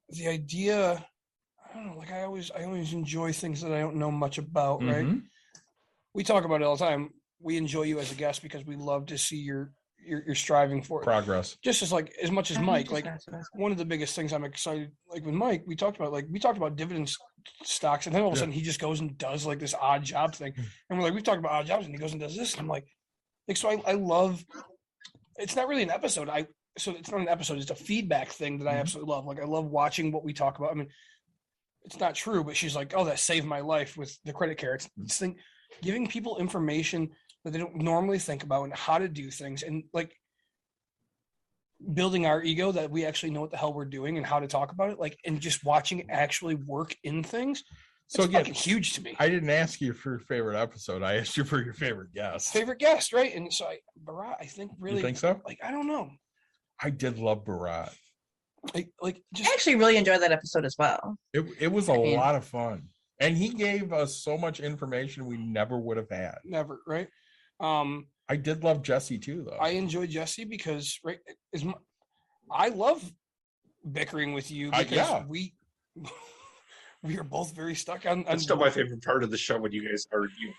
the idea, I don't know, like I always enjoy things that I don't know much about, right? Mhm. We talk about it all the time. We enjoy you as a guest because we love to see your striving for it. Progress. Just as much as Mike. Like Just ask. one of the biggest things I'm excited, like with Mike, we talked about dividend stocks, and then all of a sudden he just goes and does like this odd job thing, and we're like, we've talked about odd jobs, and he goes and does this, and I'm like so I love. It's not really an episode. So it's not an episode. It's a feedback thing that I absolutely love. Like I love watching what we talk about. I mean, it's not true, but she's like, oh, that saved my life with the credit care. It's this thing, giving people information that they don't normally think about and how to do things, and like building our ego that we actually know what the hell we're doing and how to talk about it, like, and just watching it actually work in things. So It's again, fucking huge to me. I didn't ask you for your favorite episode. I asked you for your favorite guest. Favorite guest, right? And so Barat, I think really, You think so? like, I don't know. I did love Barat. Like I just actually really enjoyed that episode as well. It was a I mean- lot of fun. And he gave us so much information we never would have had. never, right? I did love Jesse too, though. I enjoy Jesse because, right, I love bickering with you because yeah. we are both very stuck on. That's still my favorite part of the show when you guys argue.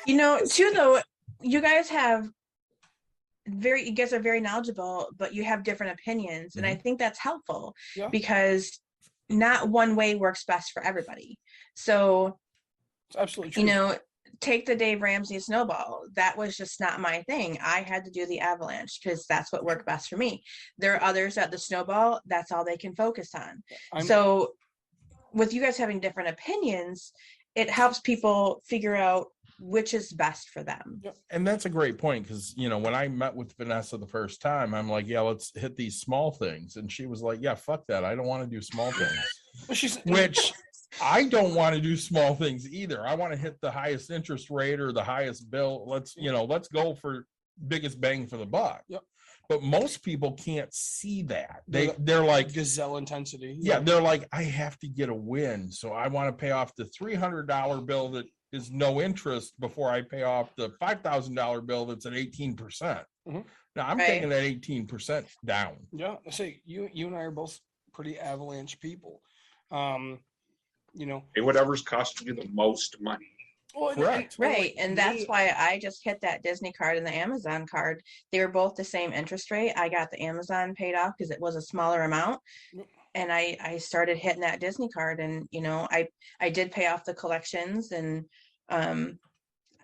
You know, too, though, you guys are very knowledgeable, but you have different opinions. And I think that's helpful because not one way works best for everybody. So it's absolutely true. You know, take the Dave Ramsey snowball. That was just not my thing. I had to do the avalanche because that's what worked best for me. There are others at the snowball, that's all they can focus on. So with you guys having different opinions, it helps people figure out which is best for them. And that's a great point because, you know, when I met with Vanessa the first time, I'm like, yeah, let's hit these small things. And she was like, yeah, fuck that. I don't want to do small things. Which I don't want to do small things either. I want to hit the highest interest rate or the highest bill. Let's go for biggest bang for the buck. Yep. But most people can't see that. They're like gazelle intensity. Yeah, they're like, I have to get a win. So I want to pay off the $300 bill that is no interest before I pay off the $5,000 bill that's at 18%. Mm-hmm. Now I'm taking that 18% down. Yeah, I say you and I are both pretty avalanche people. You know, whatever's costing you the most money. Correct. Right. And that's why I just hit that Disney card and the Amazon card. They were both the same interest rate. I got the Amazon paid off because it was a smaller amount. And I started hitting that Disney card, and, you know, I did pay off the collections. And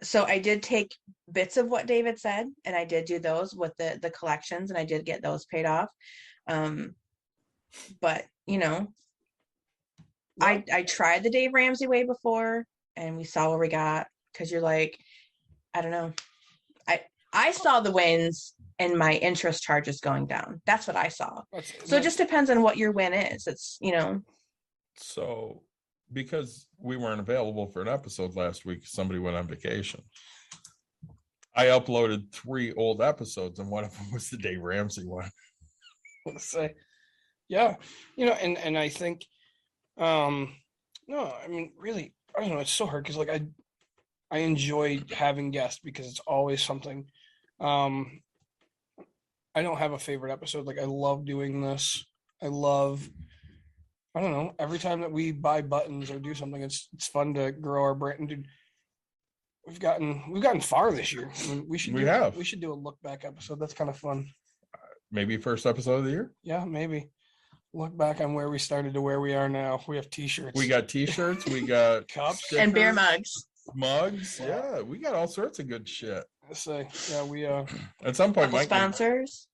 so I did take bits of what David said, and I did do those with the collections, and I did get those paid off. But, you know, I tried the Dave Ramsey way before, and we saw where we got, because you're like, I don't know. I saw the wins and my interest charges going down. That's what I saw. So it just depends on what your win is. It's, you know. So because we weren't available for an episode last week, somebody went on vacation. I uploaded 3 old episodes, and one of them was the Dave Ramsey one. Let's say, yeah, you know, and I think, no, I mean, really, I don't know. It's so hard because, like, I enjoy having guests because it's always something. I don't have a favorite episode. Like, I love doing this. I don't know, every time that we buy buttons or do something, it's fun to grow our brand. Dude, we've gotten far this year. I mean, we should do a look back episode. That's kind of fun. Maybe first episode of the year. Yeah, maybe look back on where we started to where we are now. We have t-shirts. We got t-shirts. We got cups, stickers, and beer mugs. Yeah, we got all sorts of good shit. So yeah, we at some point, Mike, sponsors.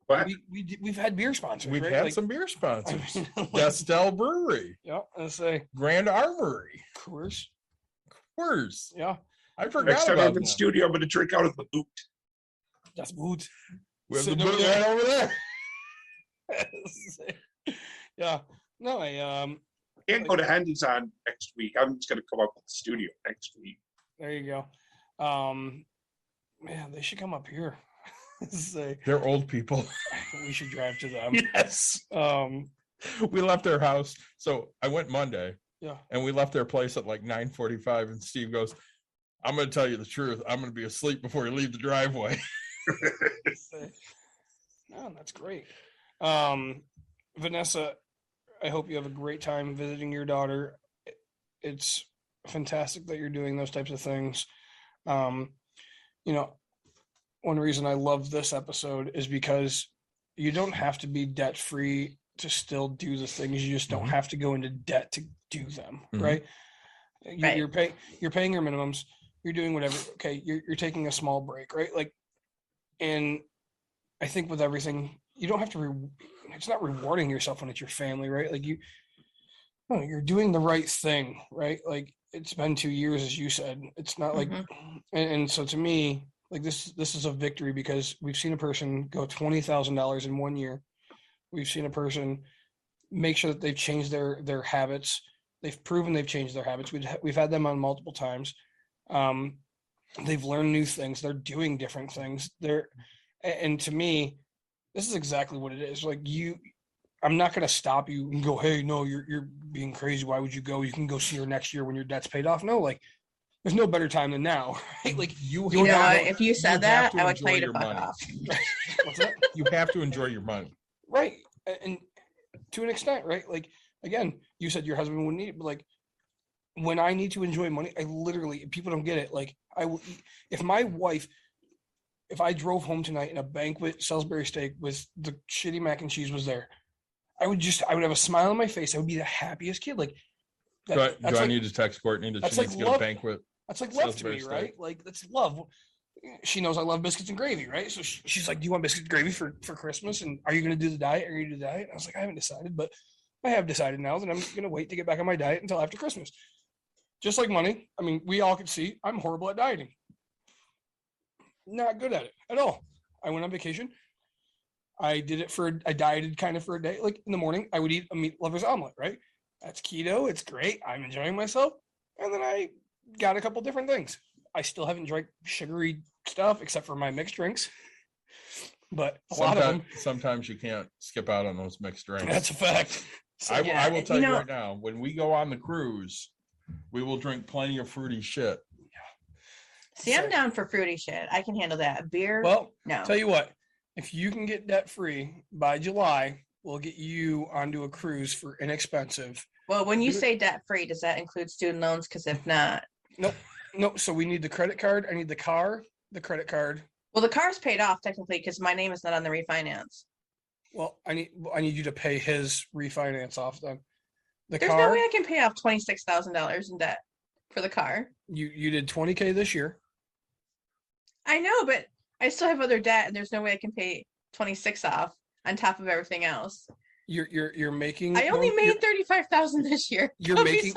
What? We've had beer sponsors. We've right? had some beer sponsors. Destel Brewery. Yep. I say Grand Armory. Coors. Yeah. I forgot Next time about I'm in studio, I'm going to drink out of the boot. That's boot. We have the boot right over there. Yeah. No, I can't go to Hendy's on next week. I'm just going to come up with the studio next week. There you go. Man, they should come up here. They're old people. We should drive to them. Yes. We left their house. So I went Monday. Yeah. And we left their place at like 9:45. And Steve goes, I'm going to tell you the truth. I'm going to be asleep before you leave the driveway. No, that's great. Vanessa, I hope you have a great time visiting your daughter. It's fantastic that you're doing those types of things. You know, one reason I love this episode is because you don't have to be debt free to still do the things. You just don't have to go into debt to do them. Mm-hmm. Right. You're paying your minimums. You're doing whatever. Okay. You're taking a small break. Right. Like, and I think with everything, you don't have to, it's not rewarding yourself when it's your family, right? Like you're doing the right thing, right? Like it's been 2 years, as you said. It's not like, and so to me, like this is a victory because we've seen a person go $20,000 in 1 year. We've seen a person make sure that they've changed their habits. They've proven they've changed their habits. We've had them on multiple times. They've learned new things. They're doing different things. And to me, this is exactly what it is. Like I'm not going to stop you and go, hey, no, you're being crazy. Why would you go? You can go see her next year when your debt's paid off. No, like there's no better time than now, right? Like you know, if you said that, I would tell you to fuck off. What's that? You have to enjoy your money. Right. And to an extent, right? Like, again, you said your husband wouldn't need it, but like, when I need to enjoy money, I literally, people don't get it. Like, I will eat, if my wife, if I drove home tonight and a banquet Salisbury steak with the shitty mac and cheese was there, I would have a smile on my face. I would be the happiest kid. Like, Do I need to text Courtney that that's she like needs to get a love. banquet? That's like love to Salisbury me, steak. right? Like, that's love. She knows I love biscuits and gravy, right? So she's like, "Do you want biscuits and gravy for Christmas? And are you going to do the diet? Are you going to do the diet?" I was like, "I haven't decided, but I have decided now that I'm going to wait to get back on my diet until after Christmas." Just like money. I mean, we all can see I'm horrible at dieting. Not good at it at all. I went on vacation. I dieted kind of for a day. Like in the morning, I would eat a meat lover's omelet, right? That's keto. It's great. I'm enjoying myself. And then I got a couple different things. I still haven't drank sugary stuff except for my mixed drinks. But a lot of them. Sometimes you can't skip out on those mixed drinks. That's a fact. So, I will tell you right now, when we go on the cruise, we will drink plenty of fruity shit. See, I'm down for fruity shit. I can handle that. Beer, well, no. Tell you what, if you can get debt free by July, we'll get you onto a cruise for inexpensive. Well, when you say debt free, does that include student loans? Because if not, no. So we need the credit card. I need the car, the credit card. well, the car's paid off technically because my name is not on the refinance. Well, I need you to pay his refinance off then. There's no way I can pay off $26,000 in debt for the car. You did $20,000 this year. I know, but I still have other debt, and there's no way I can pay 26 off on top of everything else. You're making. I only made 35,000 this year. You're making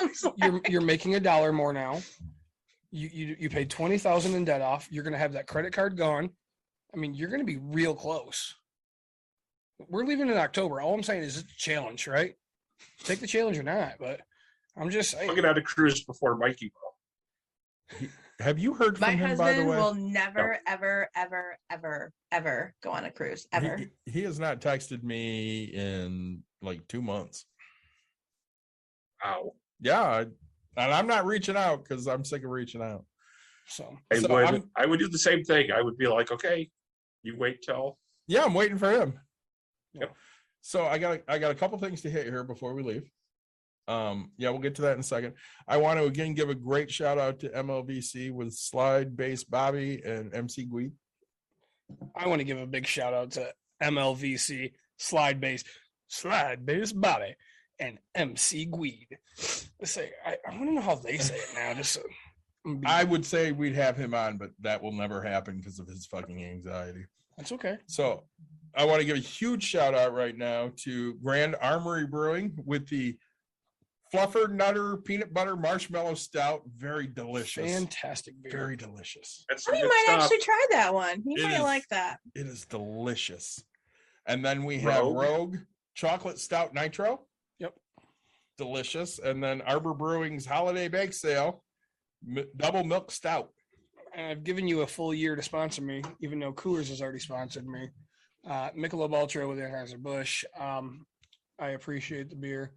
you're making $1 more now. You paid 20,000 in debt off. You're gonna have that credit card gone. I mean, you're gonna be real close. We're leaving in October. All I'm saying is it's a challenge, right? Take the challenge or not, but I'm just saying. I'll get out of cruise before Mikey will. Have you heard from My him, by the husband way? will never, ever, ever, ever, ever go on a cruise, ever. He has not texted me in like 2 months. Wow. Yeah, and I'm not reaching out because I'm sick of reaching out. So I would do the same thing. I would be like, okay, you wait till. Yeah, I'm waiting for him. Yep. So I got a couple things to hit here before we leave. We'll get to that in a second. I want to again give a great shout out to MLVC with Slide Bass Bobby and MC Gweed. I want to give a big shout out to MLVC, Slide Bass Bobby, and MC Gweed. I want to know how they say it now. I would say we'd have him on, but that will never happen because of his fucking anxiety. That's okay. So I want to give a huge shout out right now to Grand Armory Brewing with the Fluffer Nutter Peanut Butter Marshmallow Stout. Very delicious. Fantastic beer. Very delicious. That's Oh, you might actually try that one. You might like that. It is delicious. And then we have Rogue Chocolate Stout Nitro. Yep. Delicious. And then Arbor Brewing's Holiday Bake Sale Double Milk Stout. And I've given you a full year to sponsor me, even though Coors has already sponsored me. Michelob Ultra with Anheuser-Busch. I appreciate the beer.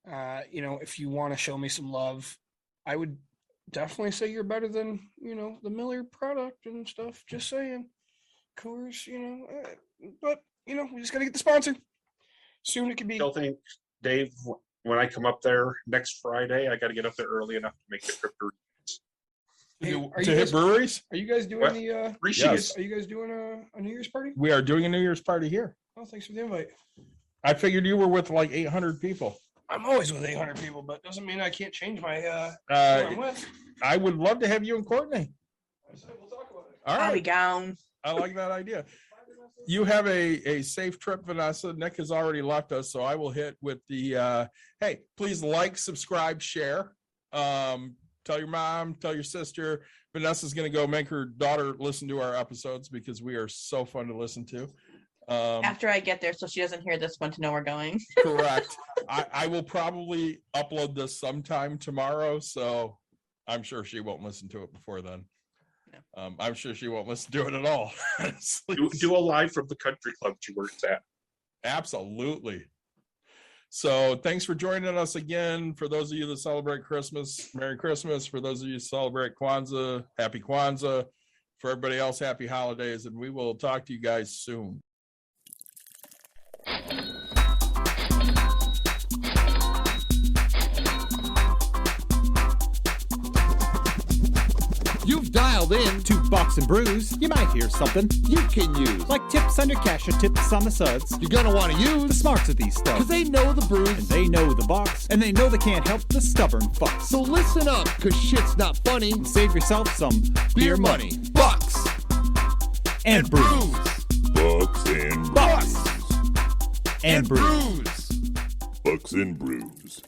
If you want to show me some love, I would definitely say you're better than, the Miller product and stuff. Just saying. Coors, but, we just got to get the sponsor. Soon it could be. Still think, Dave, when I come up there next Friday, I got to get up there early enough to make the trip to hit breweries. Are you guys doing What? the? Yes. Are you guys doing a New Year's party? We are doing a New Year's party here. Oh, thanks for the invite. I figured you were with like 800 people. I'm always with 800 people, but doesn't mean I can't change my who I'm with. I would love to have you and Courtney. We'll talk about it. All I'll be right. down. I like that idea. You have a safe trip, Vanessa. Nick has already left us, so I will hit with the hey, please like, subscribe, share. Tell your mom, tell your sister. Vanessa's going to go make her daughter listen to our episodes because we are so fun to listen to. After I get there, so she doesn't hear this one to know we're going. Correct. I will probably upload this sometime tomorrow, so I'm sure she won't listen to it before then. No. I'm sure she won't listen to it at all. do a live from the country club she works at. Absolutely. So thanks for joining us again. For those of you that celebrate Christmas, Merry Christmas. For those of you who celebrate Kwanzaa, Happy Kwanzaa. For everybody else, Happy Holidays. And we will talk to you guys soon. You've dialed in To Bucks and Brews, you might hear something you can use. like tips on your cash or tips on the suds. You're gonna want to The use smarts of these because stuff. they know the And brews. they know the Bucks, and they know they can't help the stubborn fucks. So listen up, cause shit's not funny. Save yourself some Beer money, bucks, and brews. Bucks and Bucks brews. and brews. brews. Bucks and brews.